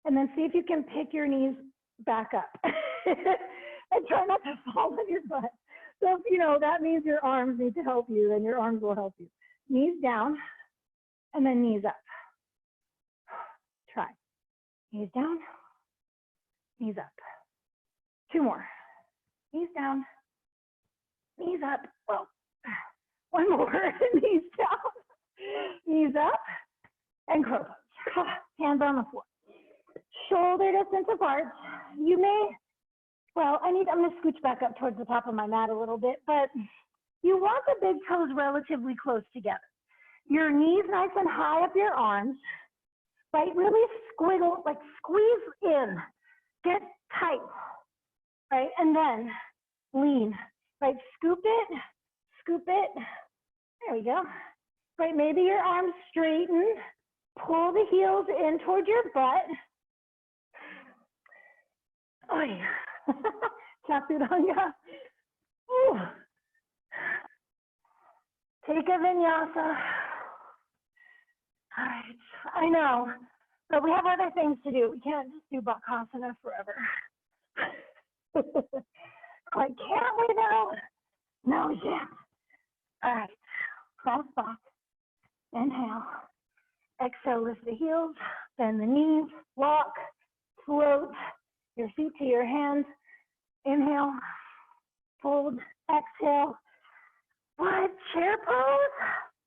And then see if you can pick your knees back up. And try not to fall on your butt. So if you know, that means your arms need to help you, then your arms will help you. Knees down, and then knees up. Try. Knees down, knees up. 2 more. Knees down, knees up. Well, 1 more. Knees down, knees up, and crow pose. Hands on the floor. Shoulder distance apart. You may, well, I'm gonna scooch back up towards the top of my mat a little bit, but you want the big toes relatively close together. Your knees nice and high up your arms, right? Really squiggle, like squeeze in, get tight, right? And then lean, right? Scoop it, there we go. Right, maybe your arms straighten, pull the heels in towards your butt. Oh yeah, chaturanga. Ooh. Take a vinyasa. All right, I know, but we have other things to do. We can't just do bakasana forever. Like, can't we now? No, we can't. All right, cross back, inhale. Exhale, lift the heels, bend the knees, walk, float your feet to your hands. Inhale, fold, exhale. What? Chair pose?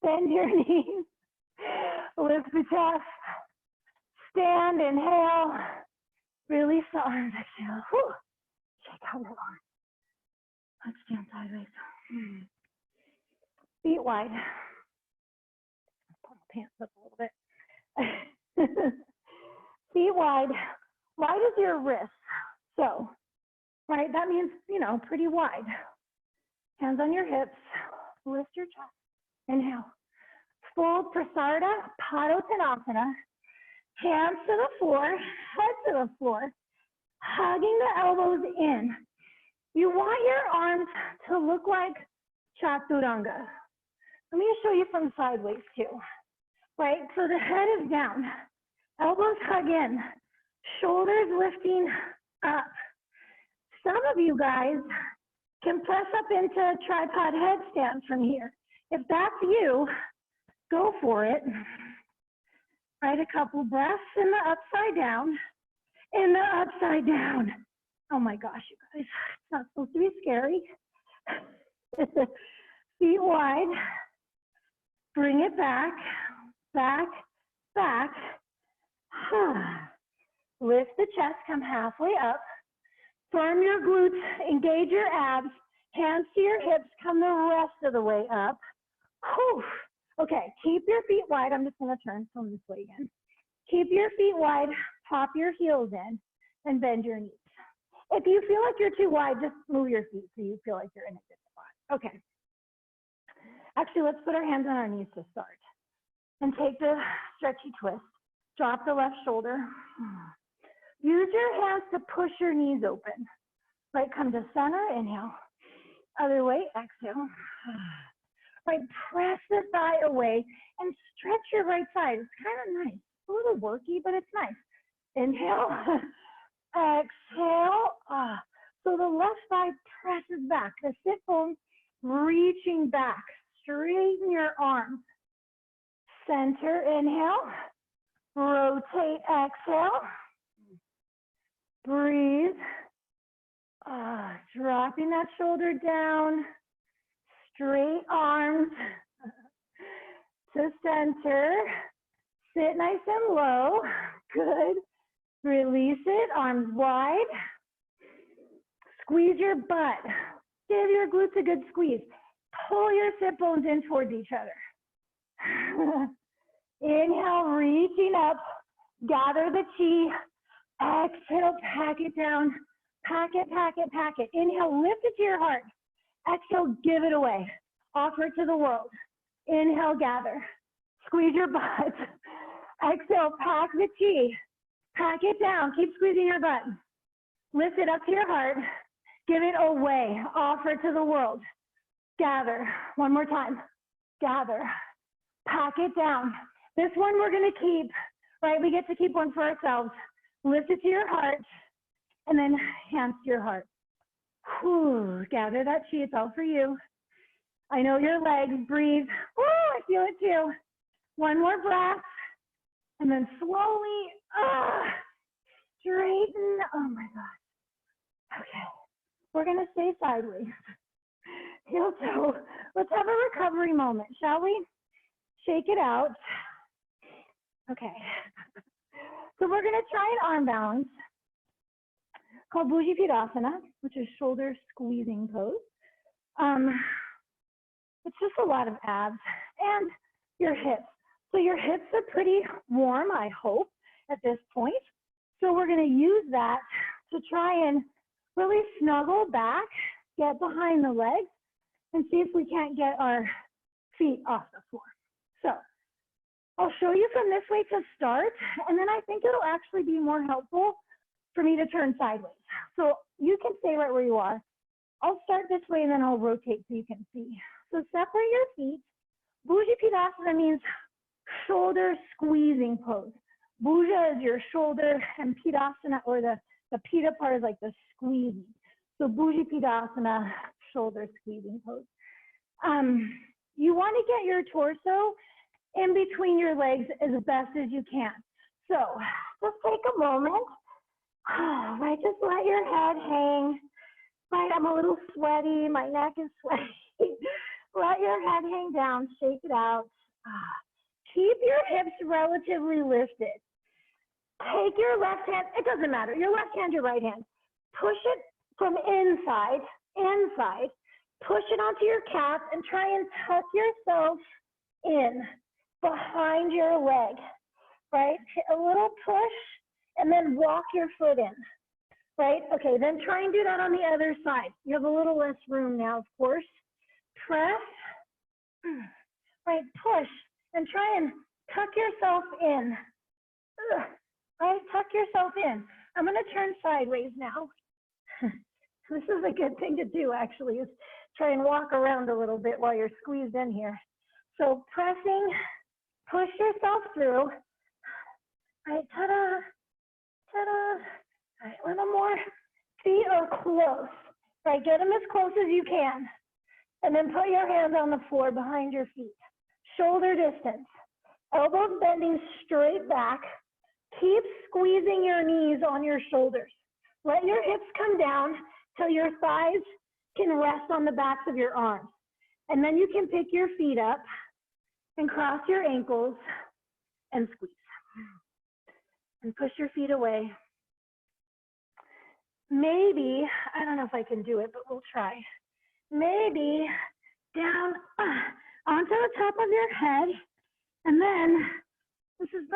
Bend your knees, lift the chest, stand, inhale, release the arms, exhale. Whew. Shake out your arms. Let's stand sideways. Feet wide. Pull my pants up a little bit. Feet wide. Wide as your wrist. So, right, that means, you know, pretty wide. Hands on your hips. Lift your chest. Inhale. Fold Prasarita, Padottanasana. Hands to the floor, head to the floor. Hugging the elbows in. You want your arms to look like chaturanga. Let me show you from sideways too. Right, so the head is down. Elbows hug in. Shoulders lifting up. Some of you guys can press up into tripod headstand from here. If that's you, go for it. Right, a couple breaths in the upside down. In the upside down. Oh my gosh, you guys, it's not supposed to be scary. Feet wide. Bring it back, back, back. Lift the chest, come halfway up. Firm your glutes, engage your abs. Hands to your hips, come the rest of the way up. Whew. Okay, keep your feet wide. I'm just gonna turn from this way again. Keep your feet wide, pop your heels in, and bend your knees. If you feel like you're too wide, just move your feet so you feel like you're in a good spot. Okay. Actually, let's put our hands on our knees to start. And take the stretchy twist. Drop the left shoulder. Use your hands to push your knees open. Right, come to center, inhale. Other way, exhale. Right, press the thigh away and stretch your right side. It's kind of nice. A little worky, but it's nice. Inhale, exhale. So the left thigh presses back. The sit bone reaching back. Straighten your arms. Center, inhale. Rotate, exhale. Breathe. Dropping that shoulder down. Straight arms to center. Sit nice and low. Good. Release it. Arms wide. Squeeze your butt. Give your glutes a good squeeze. Pull your sit bones in towards each other. Inhale, reaching up. Gather the chi. Exhale, pack it down. Pack it, pack it, pack it. Inhale, lift it to your heart. Exhale, give it away. Offer it to the world. Inhale, gather. Squeeze your butt. Exhale, pack the chi. Pack it down. Keep squeezing your butt. Lift it up to your heart. Give it away. Offer it to the world. gather. One more time, gather. Pack it down. This one we're gonna keep, right? We get to keep one for ourselves. Lift it to your heart, and then hands to your heart. Whew, gather that chi, it's all for you. I know your legs, breathe. Woo, I feel it too. One more breath, and then slowly, straighten. Oh my God. Okay, we're gonna stay sideways. Heel toe. Let's have a recovery moment, shall we? Shake it out. Okay. So we're gonna try an arm balance called Bhujapidasana, which is shoulder squeezing pose. It's just a lot of abs and your hips. So your hips are pretty warm, I hope, at this point. So we're gonna use that to try and really snuggle back, get behind the legs, and see if we can't get our feet off the floor. So I'll show you from this way to start, and then I think it'll actually be more helpful for me to turn sideways. So you can stay right where you are. I'll start this way and then I'll rotate so you can see. So separate your feet. Bhujapidasana means shoulder squeezing pose. Bhuja is your shoulder, and Pidasana, or the Pita part, is like the squeezing. So Bhujapidasana, shoulder squeezing pose. You want to get your torso in between your legs as best as you can. So just take a moment, right? Just let your head hang. Right, I'm a little sweaty, my neck is sweaty. Let your head hang down, shake it out. Keep your hips relatively lifted. Take your left hand, it doesn't matter, your left hand, your right hand. Push it from inside, push it onto your calf and try and tuck yourself in behind your leg, right? A little push and then walk your foot in, right? Okay, then try and do that on the other side. You have a little less room now, of course. Press, right, push, and try and tuck yourself in, right? Tuck yourself in. I'm gonna turn sideways now. This is a good thing to do, actually, is try and walk around a little bit while you're squeezed in here. So pressing, push yourself through. All right, ta-da, ta-da. All right, a little more. Feet are close, right? Get them as close as you can. And then put your hands on the floor behind your feet. Shoulder distance. Elbows bending straight back. Keep squeezing your knees on your shoulders. Let your hips come down till your thighs can rest on the backs of your arms. And then you can pick your feet up and cross your ankles and squeeze. And push your feet away. Maybe, I don't know if I can do it, but we'll try. Maybe down onto the top of your head. And then, this is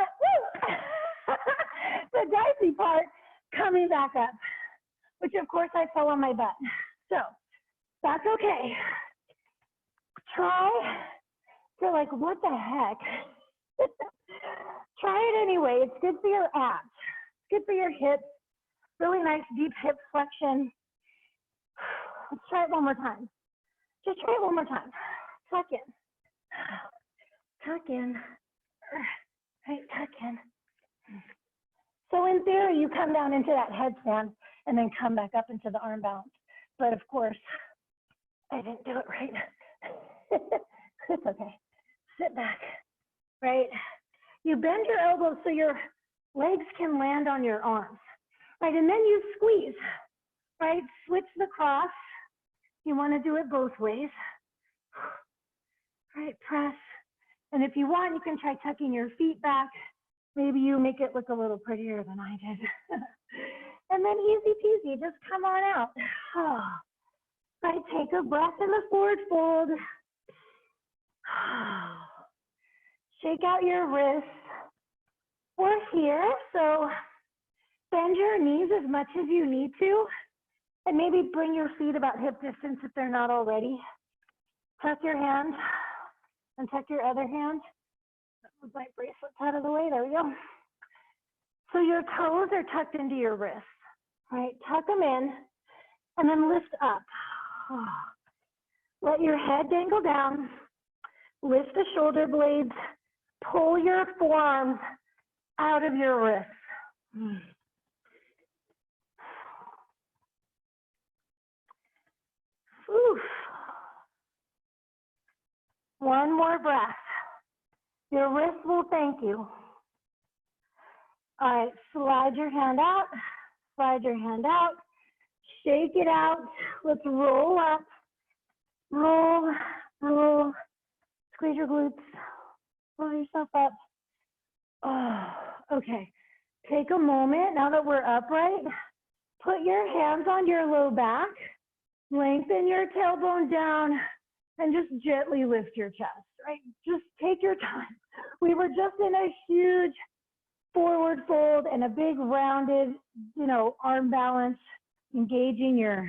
the dicey part, coming back up, which of course I fell on my butt. So that's okay. Try, you're like, what the heck? Try it anyway. It's good for your abs. It's good for your hips. Really nice deep hip flexion. Let's try it one more time. Just try it one more time. Tuck in. Tuck in. Right, tuck in. So in theory, you come down into that headstand and then come back up into the arm balance. But of course, I didn't do it right. It's okay. Sit back, right? You bend your elbows so your legs can land on your arms, right? And then you squeeze, right? Switch the cross. You want to do it both ways. Right, press. And if you want, you can try tucking your feet back. Maybe you make it look a little prettier than I did. And then easy peasy, just come on out. Right, take a breath in the forward fold. Shake out your wrists. We're here, so bend your knees as much as you need to. And maybe bring your feet about hip distance if they're not already. Tuck your hand and tuck your other hand. Move my bracelets out of the way, there we go. So your toes are tucked into your wrists, right? Tuck them in and then lift up. Let your head dangle down. Lift the shoulder blades. Pull your forearms out of your wrists. Oof. One more breath. Your wrist will thank you. All right, slide your hand out. Slide your hand out. Shake it out. Let's roll up. Roll, roll. Squeeze your glutes. Roll yourself up. Oh, okay. Take a moment, now that we're upright, put your hands on your low back, lengthen your tailbone down, and just gently lift your chest, right? Just take your time. We were just in a huge forward fold and a big rounded, arm balance, engaging your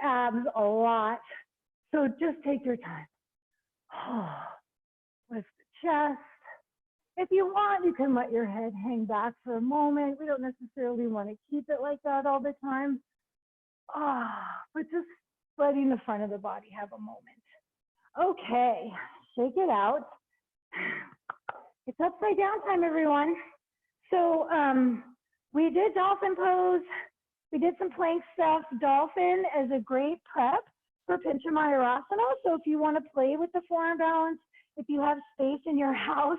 abs a lot. So just take your time. Lift the chest. If you want, you can let your head hang back for a moment. We don't necessarily want to keep it like that all the time. But just letting the front of the body have a moment. Okay, shake it out. It's upside down time, everyone. So we did dolphin pose. We did some plank stuff. Dolphin is a great prep for Pincha Mayurasana. So if you want to play with the forearm balance, if you have space in your house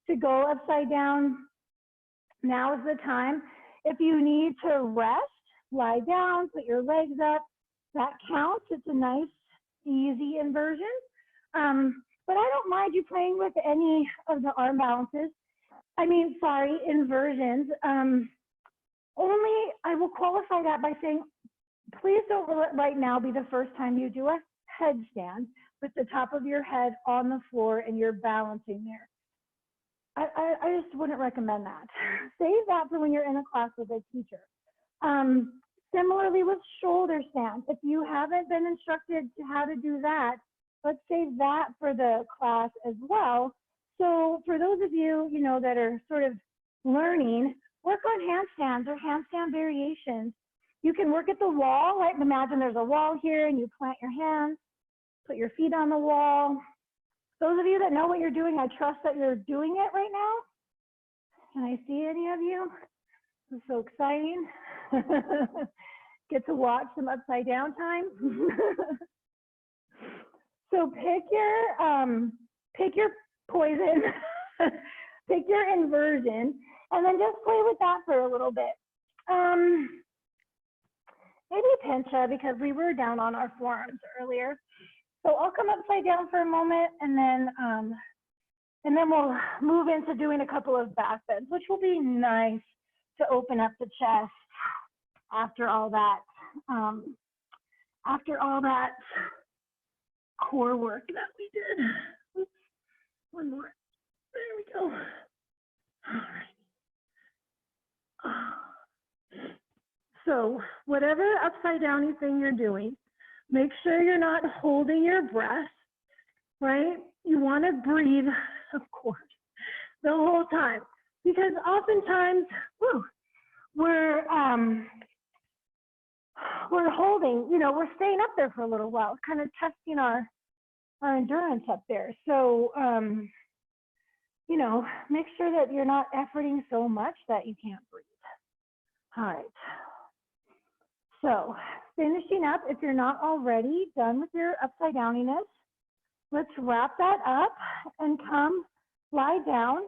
to go upside down, now is the time. If you need to rest, lie down, put your legs up. That counts. It's a nice, easy inversion. But I don't mind you playing with any of the arm balances. Inversions. Only I will qualify that by saying, please don't let right now be the first time you do a headstand with the top of your head on the floor and you're balancing there. I just wouldn't recommend that. Save that for when you're in a class with a teacher. Similarly with shoulder stand, if you haven't been instructed to how to do that, let's save that for the class as well. So for those of you, that are sort of learning, work on handstands or handstand variations. You can work at the wall, right? Imagine there's a wall here and you plant your hands, put your feet on the wall. Those of you that know what you're doing, I trust that you're doing it right now. Can I see any of you? This is so exciting. Get to watch some upside down time. So pick your poison, pick your inversion, and then just play with that for a little bit. Maybe pincha, because we were down on our forearms earlier. So I'll come upside down for a moment, and then we'll move into doing a couple of back bends, which will be nice to open up the chest after all that core work that we did. Oops, one more. There we go. All right. So whatever upside downy thing you're doing, make sure you're not holding your breath, right? You want to breathe, of course, the whole time, because oftentimes we're holding, we're staying up there for a little while, kind of testing our endurance up there. So, make sure that you're not efforting so much that you can't breathe. All right. So finishing up, if you're not already done with your upside downiness, let's wrap that up and come lie down.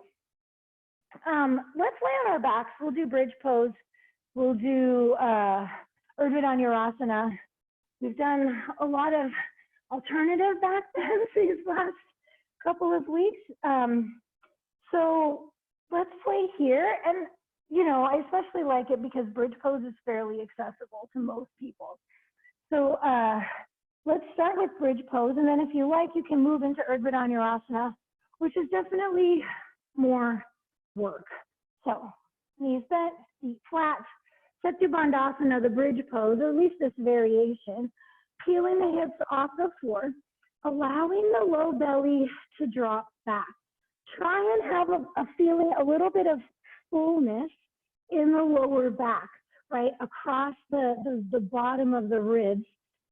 Let's lay on our backs. We'll do bridge pose. We'll do Urvadanurasana. We've done a lot of alternative back bends these last couple of weeks. So let's play here. And I especially like it because bridge pose is fairly accessible to most people. So let's start with bridge pose. And then if you like, you can move into Urvadanurasana, which is definitely more work. So knees bent, feet flat, Setu Bandhasana, the bridge pose, or at least this variation, peeling the hips off the floor, allowing the low belly to drop back. Try and have a feeling, a little bit of fullness in the lower back, right? Across the bottom of the ribs.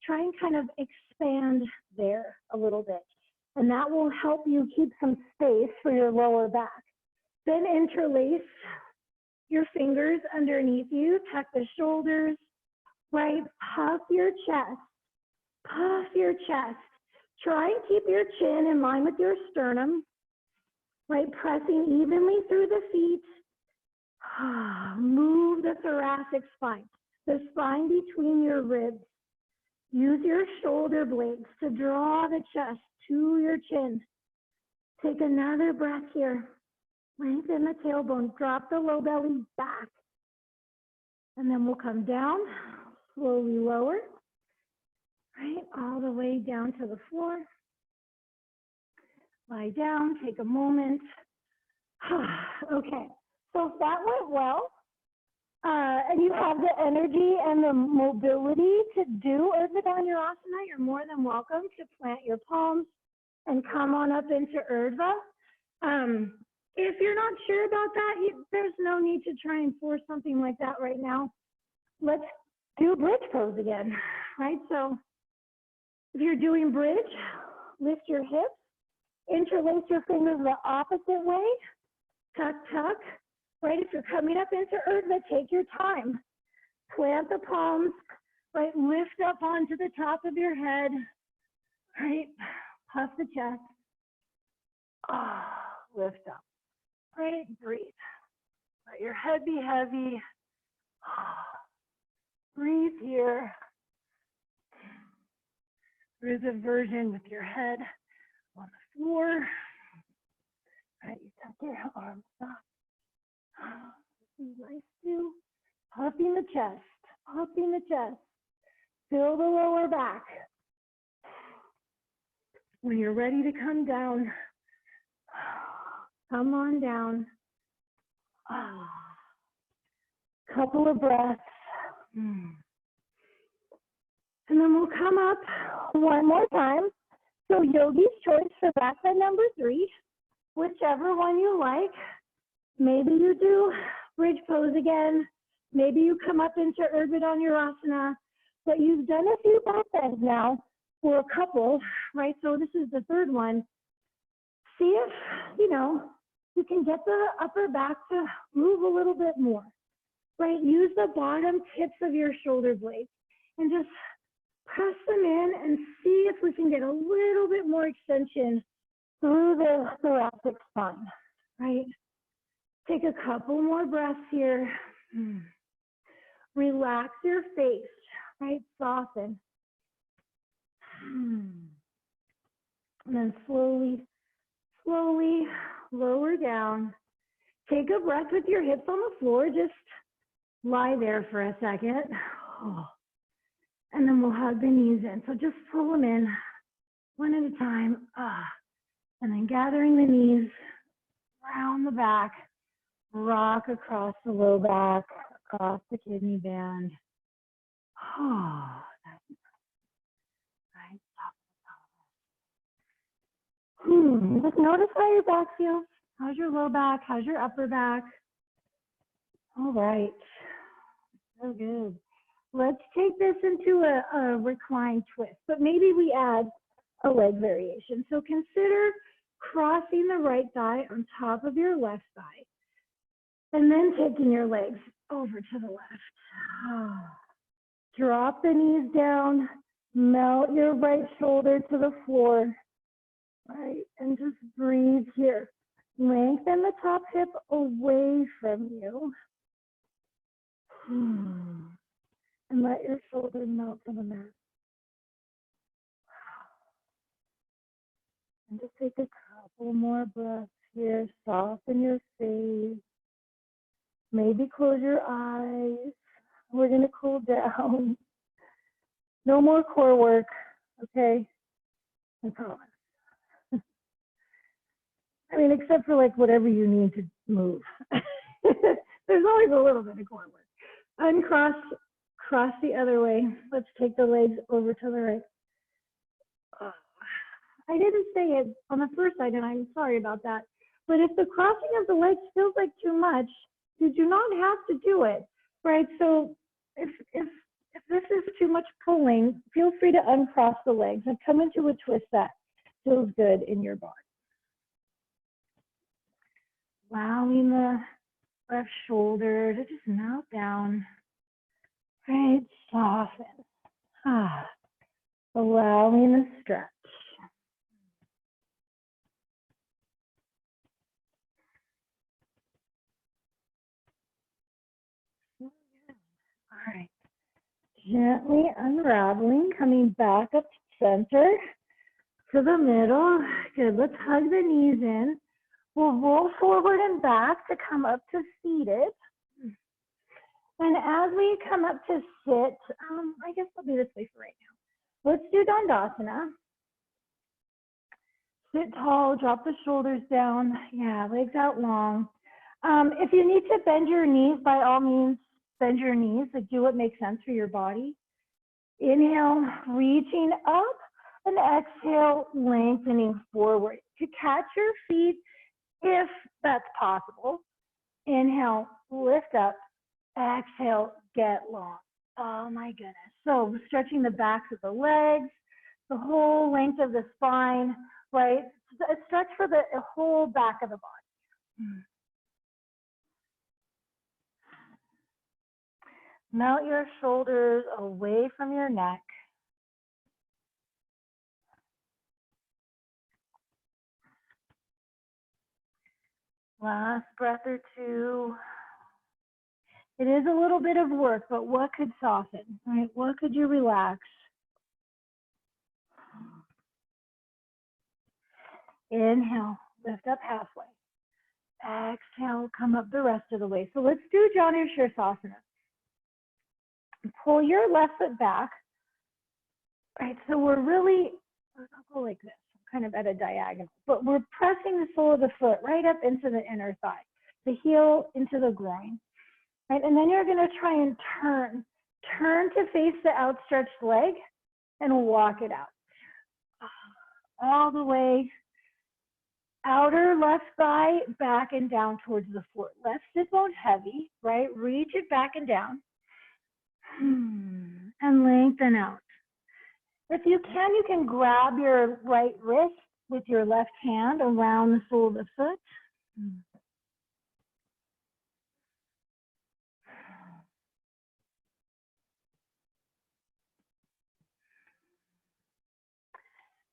Try and kind of expand there a little bit. And that will help you keep some space for your lower back. Then interlace your fingers underneath you, tuck the shoulders, right? Puff your chest, puff your chest. Try and keep your chin in line with your sternum, right? Pressing evenly through the feet. Move the thoracic spine, the spine between your ribs. Use your shoulder blades to draw the chest to your chin. Take another breath here. Lengthen the tailbone, drop the low belly back. And then we'll come down, slowly lower, right, all the way down to the floor. Lie down, take a moment. Okay, so if that went well, and you have the energy and the mobility to do Urdhva, you're more than welcome to plant your palms and come on up into Urdhva. If you're not sure about that, there's no need to try and force something like that right now. Let's do bridge pose again, right? So if you're doing bridge, lift your hips, interlace your fingers the opposite way, tuck, tuck. Right, if you're coming up into Urdhva, take your time. Plant the palms, right, lift up onto the top of your head, right, puff the chest. Lift up, right, breathe. Let your head be heavy. Breathe here. There's a version with your head on the floor. Right, you tuck your arms up. This is nice too. Puffing the chest, puffing the chest. Fill the lower back. When you're ready to come down, come on down. Couple of breaths. And then we'll come up one more time. So yogi's choice for backbend number 3, whichever one you like. Maybe you do bridge pose again. Maybe you come up into Urdhva, but you've done a few backbends now, or a couple, right? So this is the third one. See if, you can get the upper back to move a little bit more, right? Use the bottom tips of your shoulder blades and just press them in and see if we can get a little bit more extension through the thoracic spine, right? Take a couple more breaths here. Relax your face, right? Soften. And then slowly, slowly lower down. Take a breath with your hips on the floor. Just lie there for a second. And then we'll hug the knees in. So just pull them in one at a time. And then gathering the knees around the back. Rock across the low back, across the kidney band. That's nice. Just notice how your back feels. How's your low back? How's your upper back? All right. So good. Let's take this into a reclined twist, but maybe we add a leg variation. So consider crossing the right thigh on top of your left thigh. And then taking your legs over to the left. Drop the knees down, melt your right shoulder to the floor, right? And just breathe here. Lengthen the top hip away from you. And let your shoulder melt to the mat. And just take a couple more breaths here. Soften your face. Maybe close your eyes. We're going to cool down. No more core work, okay? I promise. I mean, except for like whatever you need to move. There's always a little bit of core work. Uncross, cross the other way. Let's take the legs over to the right. I didn't say it on the first side, and I'm sorry about that. But if the crossing of the legs feels like too much, you do not have to do it, right? So if if this is too much pulling, feel free to uncross the legs and come into a twist that feels good in your body. Allowing the left shoulder to just melt down. Right, soften. Allowing the stretch. All right. Gently unraveling, coming back up to center, to the middle. Good. Let's hug the knees in. We'll roll forward and back to come up to seated. And as we come up to sit, I guess I'll do this way for right now. Let's do Dandasana. Sit tall, drop the shoulders down. Yeah, legs out long. If you need to bend your knees, by all means, bend your knees. Like, do what makes sense for your body. Inhale, reaching up, and exhale, lengthening forward. To catch your feet, if that's possible. Inhale, lift up. Exhale, get long. Oh my goodness. So stretching the backs of the legs, the whole length of the spine, right? Stretch for the whole back of the body. Melt your shoulders away from your neck. Last breath or two. It is a little bit of work, but what could soften, right? What could you relax? Inhale, lift up halfway. Exhale, come up the rest of the way. So let's do Janu Shirsasana. Pull your left foot back. Right, so we're really, I'll go like this, kind of at a diagonal, but we're pressing the sole of the foot right up into the inner thigh, the heel into the groin. Right, and then you're going to try and turn to face the outstretched leg and walk it out. All the way, outer left thigh back and down towards the floor. Left sit bone heavy, right? Reach it back and down. And lengthen out. If you can grab your right wrist with your left hand around the sole of the foot.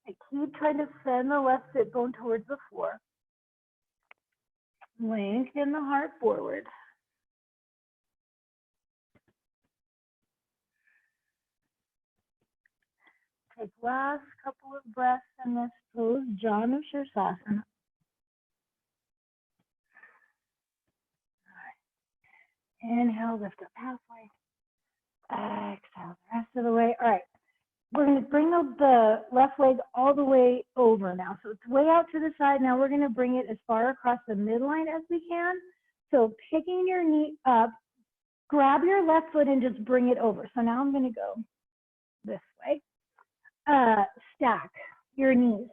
I keep trying to send the left sit bone towards the floor. Lengthen the heart forward. Take last couple of breaths in this pose, Janu Shirsasana. Inhale, lift up halfway. Exhale, the rest of the way. All right, we're going to bring the left leg all the way over now. So it's way out to the side. Now we're going to bring it as far across the midline as we can. So picking your knee up, grab your left foot and just bring it over. So now I'm going to go this way. Stack your knees.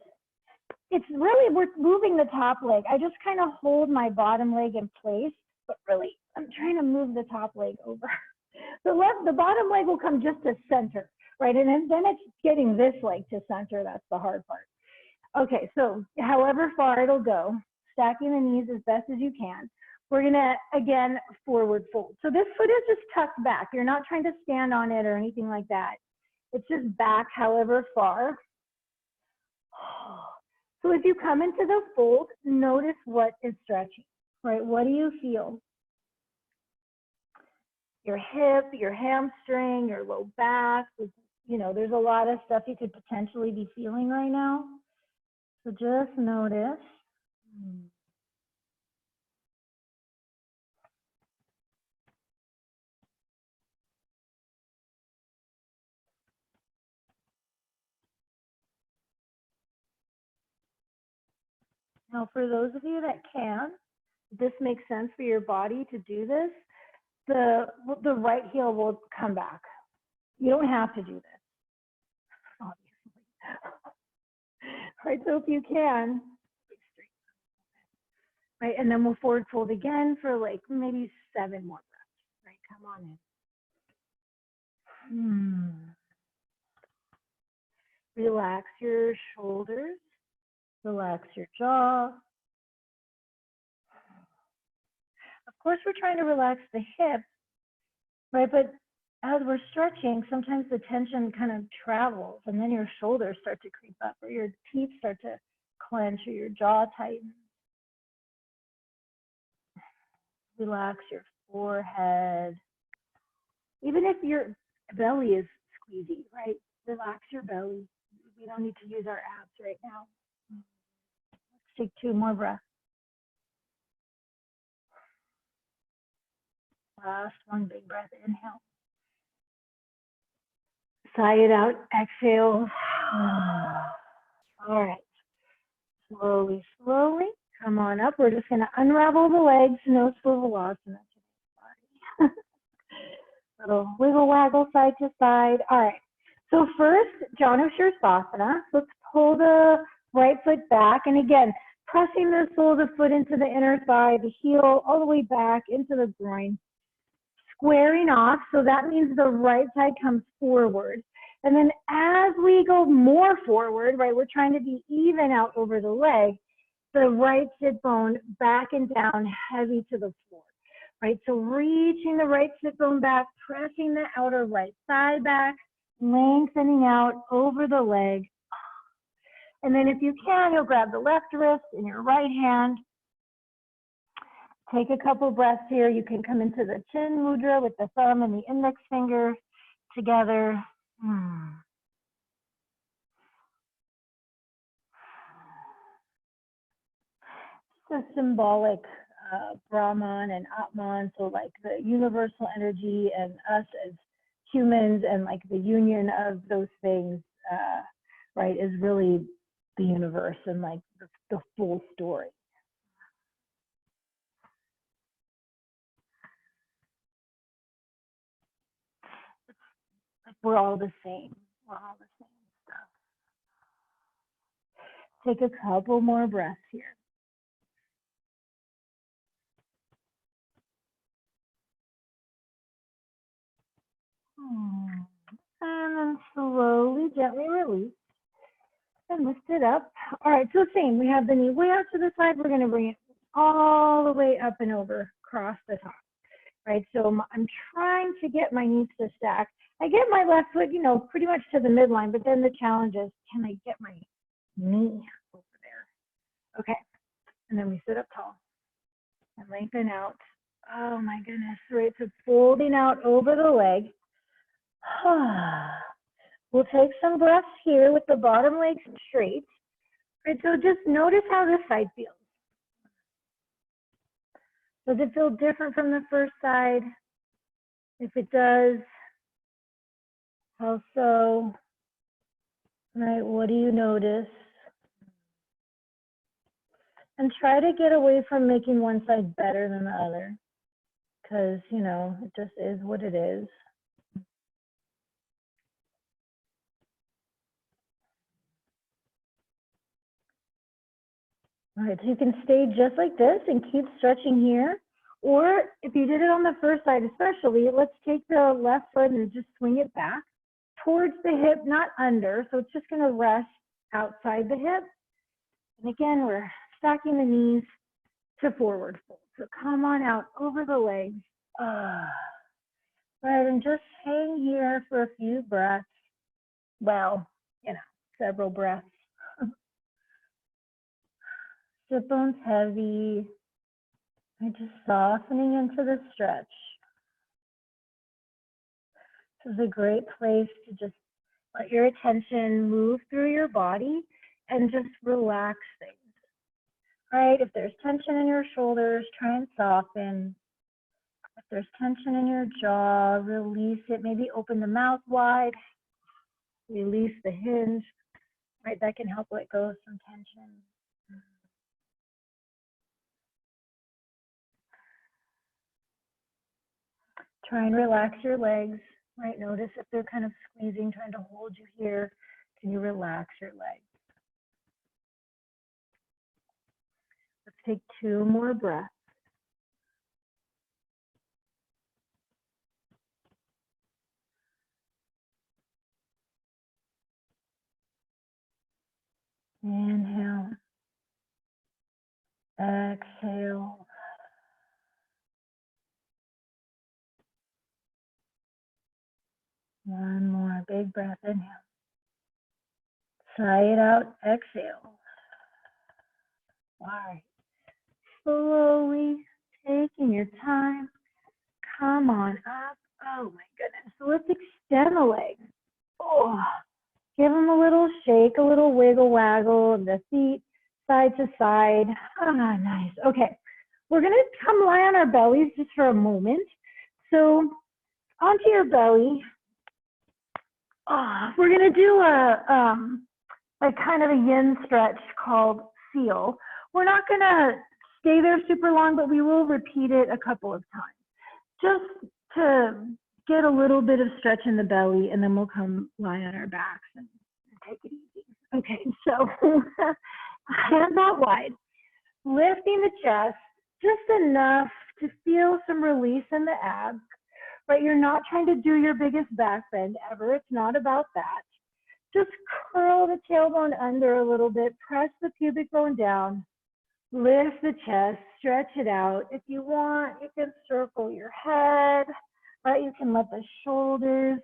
It's really, we're moving the top leg. I just kind of hold my bottom leg in place, but really I'm trying to move the top leg over. The bottom leg will come just to center, right? And then it's getting this leg to center. That's the hard part. Okay, so however far it'll go, stacking the knees as best as you can. We're gonna, again, forward fold. So this foot is just tucked back. You're not trying to stand on it or anything like that. It's just back however far. So if you come into the fold, notice what is stretching, right? What do you feel? Your hip, your hamstring, your low back, you know, there's a lot of stuff you could potentially be feeling right now. So just notice. Now, for those of you that can, this makes sense for your body to do this, the right heel will come back. You don't have to do this, obviously. Right, so if you can, right, and then we'll forward fold again for like maybe 7 more breaths, right, come on in. Relax your shoulders, relax your jaw. Of course, we're trying to relax the hips, right? But as we're stretching, sometimes the tension kind of travels and then your shoulders start to creep up or your teeth start to clench or your jaw tightens. Relax your forehead. Even if your belly is squeezy, right? Relax your belly. We don't need to use our abs right now. Let's take 2 more breaths. Last one big breath, inhale. Sigh it out, exhale. All right. Slowly, slowly, come on up. We're just gonna unravel the legs, no swivelasana. Little wiggle waggle side to side. All right. So first, Janu Shirsasana. Let's pull the right foot back. And again, pressing the sole of the foot into the inner thigh, the heel all the way back into the groin. Squaring off, so that means the right side comes forward. And then as we go more forward, right, we're trying to be even out over the leg, the right sit bone back and down, heavy to the floor. Right, so reaching the right sit bone back, pressing the outer right thigh back, lengthening out over the leg. And then if you can, you'll grab the left wrist in your right hand. Take a couple breaths here. You can come into the chin mudra with the thumb and the index finger together. It's a symbolic Brahman and Atman, so like the universal energy and us as humans and like the union of those things, right, is really the universe and like the full story. Like we're all the same. We're all the same stuff. Take a couple more breaths here. And then slowly, gently release and lift it up. All right, so same. We have the knee way out to the side. We're going to bring it all the way up and over, across the top. Right, so I'm trying to get my knees to stack. I get my left foot, you know, pretty much to the midline, but then the challenge is, can I get my knee over there? Okay, and then we sit up tall and lengthen out. Oh my goodness, right, so folding out over the leg. We'll take some breaths here with the bottom leg straight. Right, so just notice how this side feels. Does it feel different from the first side? If it does, how so? Right, what do you notice? And try to get away from making one side better than the other, because, you know, it just is what it is. All right, so you can stay just like this and keep stretching here. Or if you did it on the first side especially, let's take the left foot and just swing it back towards the hip, not under. So it's just going to rest outside the hip. And again, we're stacking the knees to forward fold. So come on out over the legs. Right, and just hang here for a few breaths. Well, you know, several breaths. Sit bones heavy. And just softening into the stretch. This is a great place to just let your attention move through your body and just relax things. Right? If there's tension in your shoulders, try and soften. If there's tension in your jaw, release it. Maybe open the mouth wide. Release the hinge. Right? That can help let go of some tension. Try and relax your legs, right? Notice if they're kind of squeezing, trying to hold you here. Can you relax your legs? Let's take 2 more breaths. Exhale. One more big breath, inhale. Sigh it out, exhale. All right. Slowly taking your time. Come on up. Oh my goodness. So let's extend the legs. Oh, give them a little shake, a little wiggle waggle of the feet side to side. Ah, nice. Okay. We're going to come lie on our bellies just for a moment. So onto your belly. We're going to do a kind of a yin stretch called seal. We're not going to stay there super long, but we will repeat it a couple of times just to get a little bit of stretch in the belly, and then we'll come lie on our backs and take it easy. Okay, so hands out wide, lifting the chest just enough to feel some release in the abs, right? You're not trying to do your biggest back bend ever. It's not about that. Just curl the tailbone under a little bit, press the pubic bone down, lift the chest, stretch it out. If you want, you can circle your head, right? You can let the shoulders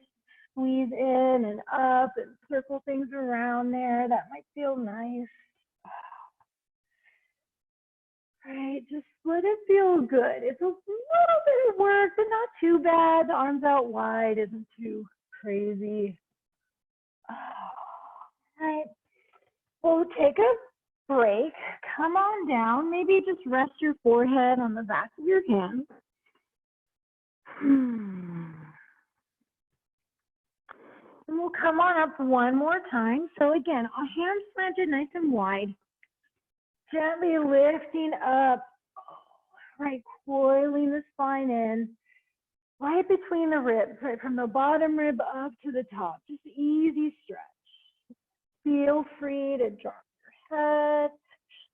squeeze in and up and circle things around there. That might feel nice. Right, just let it feel good. It's a little bit of work, but not too bad. The arms out wide isn't too crazy. Right, we'll take a break. Come on down. Maybe just rest your forehead on the back of your hands. And we'll come on up one more time. So again, our hands planted nice and wide. Gently lifting up, right, coiling the spine in, right between the ribs, right from the bottom rib up to the top. Just easy stretch. Feel free to drop your head,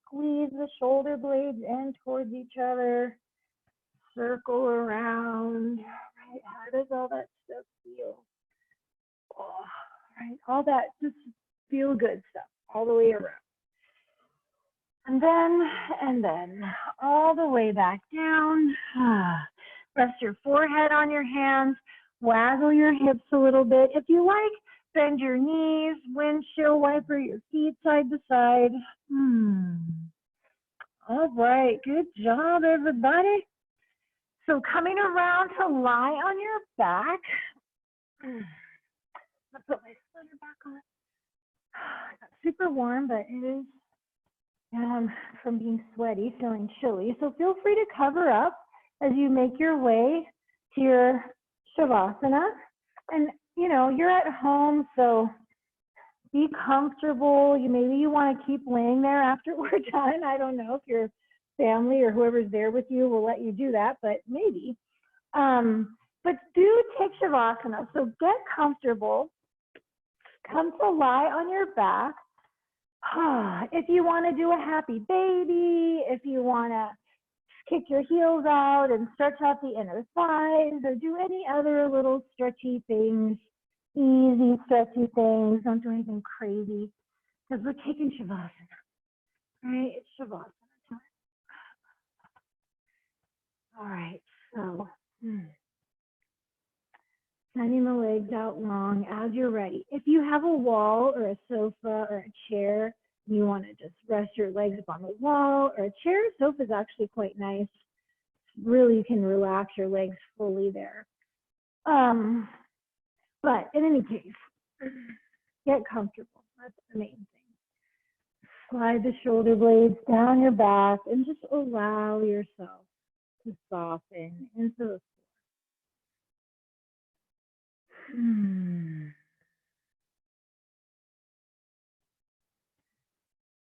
squeeze the shoulder blades in towards each other, circle around, right? How does all that stuff feel? Oh, right, all that just feel good stuff all the way around. And then all the way back down. Rest your forehead on your hands, waggle your hips a little bit. If you like, bend your knees, windshield wiper your feet side to side. All right, good job, everybody. So coming around to lie on your back. I'll put my sweater back on. It's not super warm, but it is from being sweaty, feeling chilly. So feel free to cover up as you make your way to your Shavasana. And you know, you're at home, so be comfortable. Maybe you want to keep laying there after we're done. I don't know if your family or whoever's there with you will let you do that, but maybe. But do take Shavasana. So get comfortable. Come to lie on your back. If you want to do a happy baby, if you want to kick your heels out and stretch out the inner thighs, or do any other little stretchy things, easy stretchy things. Don't do anything crazy because we're taking Shavasana, right? It's Shavasana time. All right, so sending the legs out long as you're ready. If you have a wall or a sofa or a chair, you want to just rest your legs up on the wall or a chair. Sofa is actually quite nice. Really, you can relax your legs fully there. But in any case, get comfortable. That's the main thing. Slide the shoulder blades down your back and just allow yourself to soften into the floor.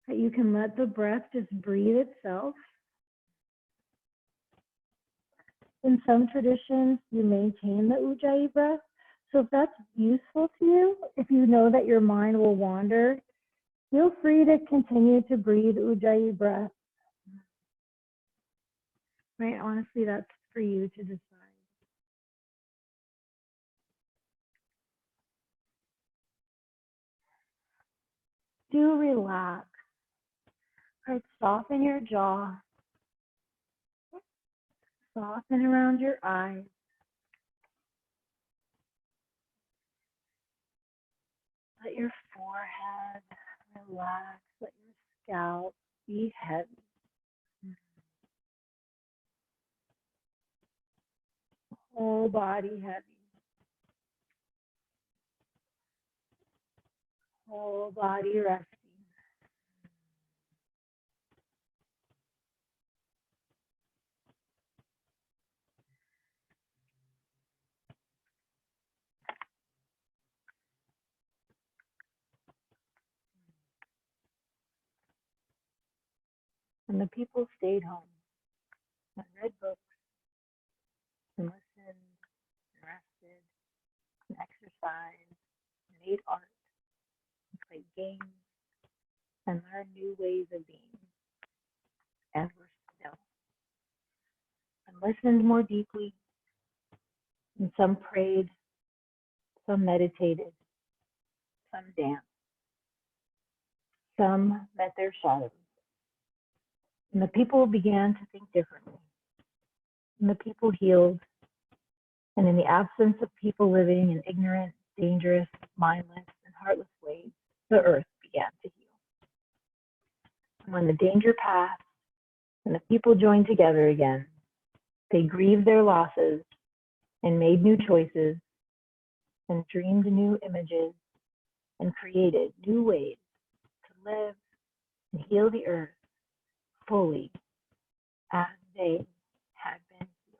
You can let the breath just breathe itself. In some traditions, you maintain the Ujjayi breath. So if that's useful to you, if you know that your mind will wander, feel free to continue to breathe Ujjayi breath. Right, honestly, that's for you to decide. Do relax. Right, soften your jaw. Soften around your eyes. Let your forehead relax. Let your scalp be heavy. Whole body heavy. Whole body resting. And the people stayed home and read books and listened and rested and exercised and made art and played games and learned new ways of being and were still and listened more deeply. And some prayed, some meditated, some danced, some met their shadows. And the people began to think differently. And the people healed. And in the absence of people living in ignorant, dangerous, mindless, and heartless ways, the earth began to heal. And when the danger passed and the people joined together again, they grieved their losses and made new choices and dreamed new images and created new ways to live and heal the earth fully as they had been healed.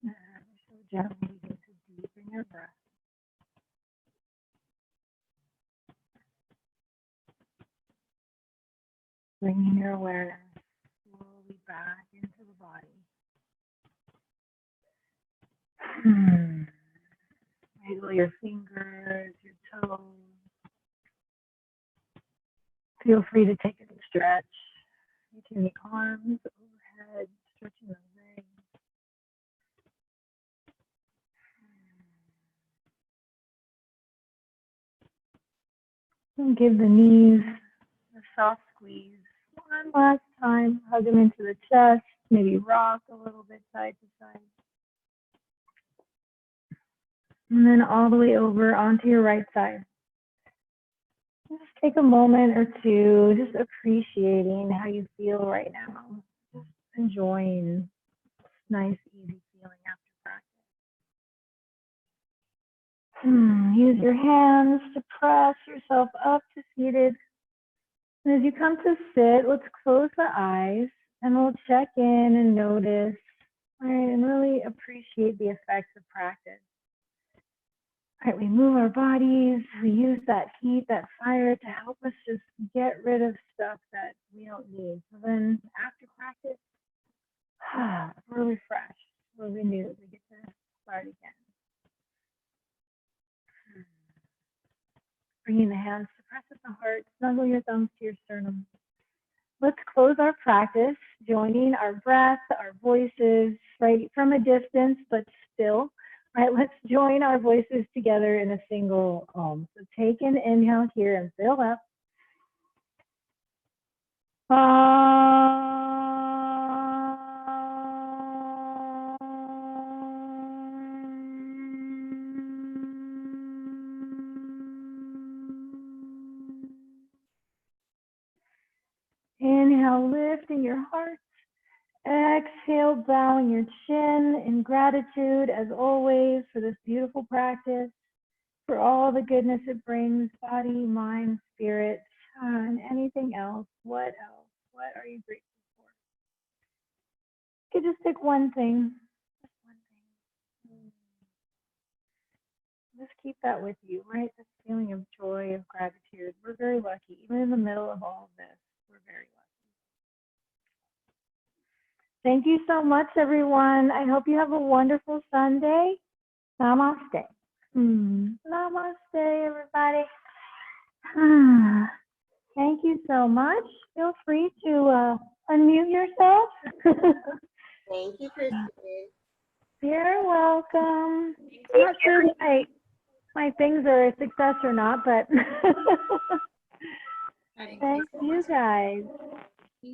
And so gently begin to deepen your breath. Bringing your awareness slowly back into the body. Wiggle your fingers, your toes. Feel free to take a stretch. Reaching the arms overhead, stretching the legs. And give the knees a soft squeeze. One last time. Hug them into the chest. Maybe rock a little bit side to side. And then all the way over onto your right side. Just take a moment or two, just appreciating how you feel right now. Just enjoying this nice, easy feeling after practice. Use your hands to press yourself up to seated. And as you come to sit, let's close the eyes and we'll check in and notice, right, and really appreciate the effects of practice. All right, we move our bodies, we use that heat, that fire to help us just get rid of stuff that we don't need. So then after practice, we're refreshed, we're renewed, we get to start again. Bringing the hands to press at the heart, snuggle your thumbs to your sternum. Let's close our practice, joining our breath, our voices, right, from a distance, but still. All right, let's join our voices together in a single Om. So take an inhale here and fill up. Inhale, lift in your heart. Exhale, bowing your chin in gratitude, as always, for this beautiful practice, for all the goodness it brings, body, mind, spirit, and anything else. What else? What are you grateful for? You could just pick one thing. Just one thing. Just keep that with you, right? This feeling of joy, of gratitude. We're very lucky. Even in the middle of all of this, we're very lucky. Thank you so much, everyone. I hope you have a wonderful Sunday. Namaste. Namaste, everybody. Thank you so much. Feel free to unmute yourself. Thank you, Christine. You're welcome. I'm not sure if my things are a success or not, but thank you guys.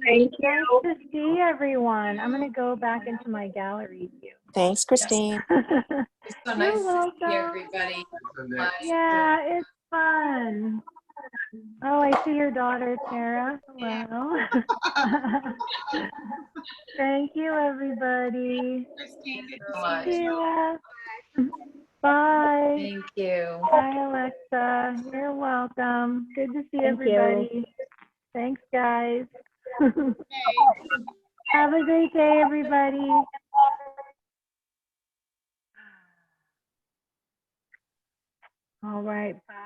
Thank you. Nice to see everyone. I'm going to go back into my gallery view. Thanks, Christine. It's so nice You're to see welcome. everybody. Yeah, it's fun. Oh, I see your daughter, Tara. Hello. Thank you, everybody. Christine, See you. Bye. Thank you. Bye, Alexa. You're welcome. Good to see everybody. Thanks, guys. Have a great day, everybody. All right. Bye.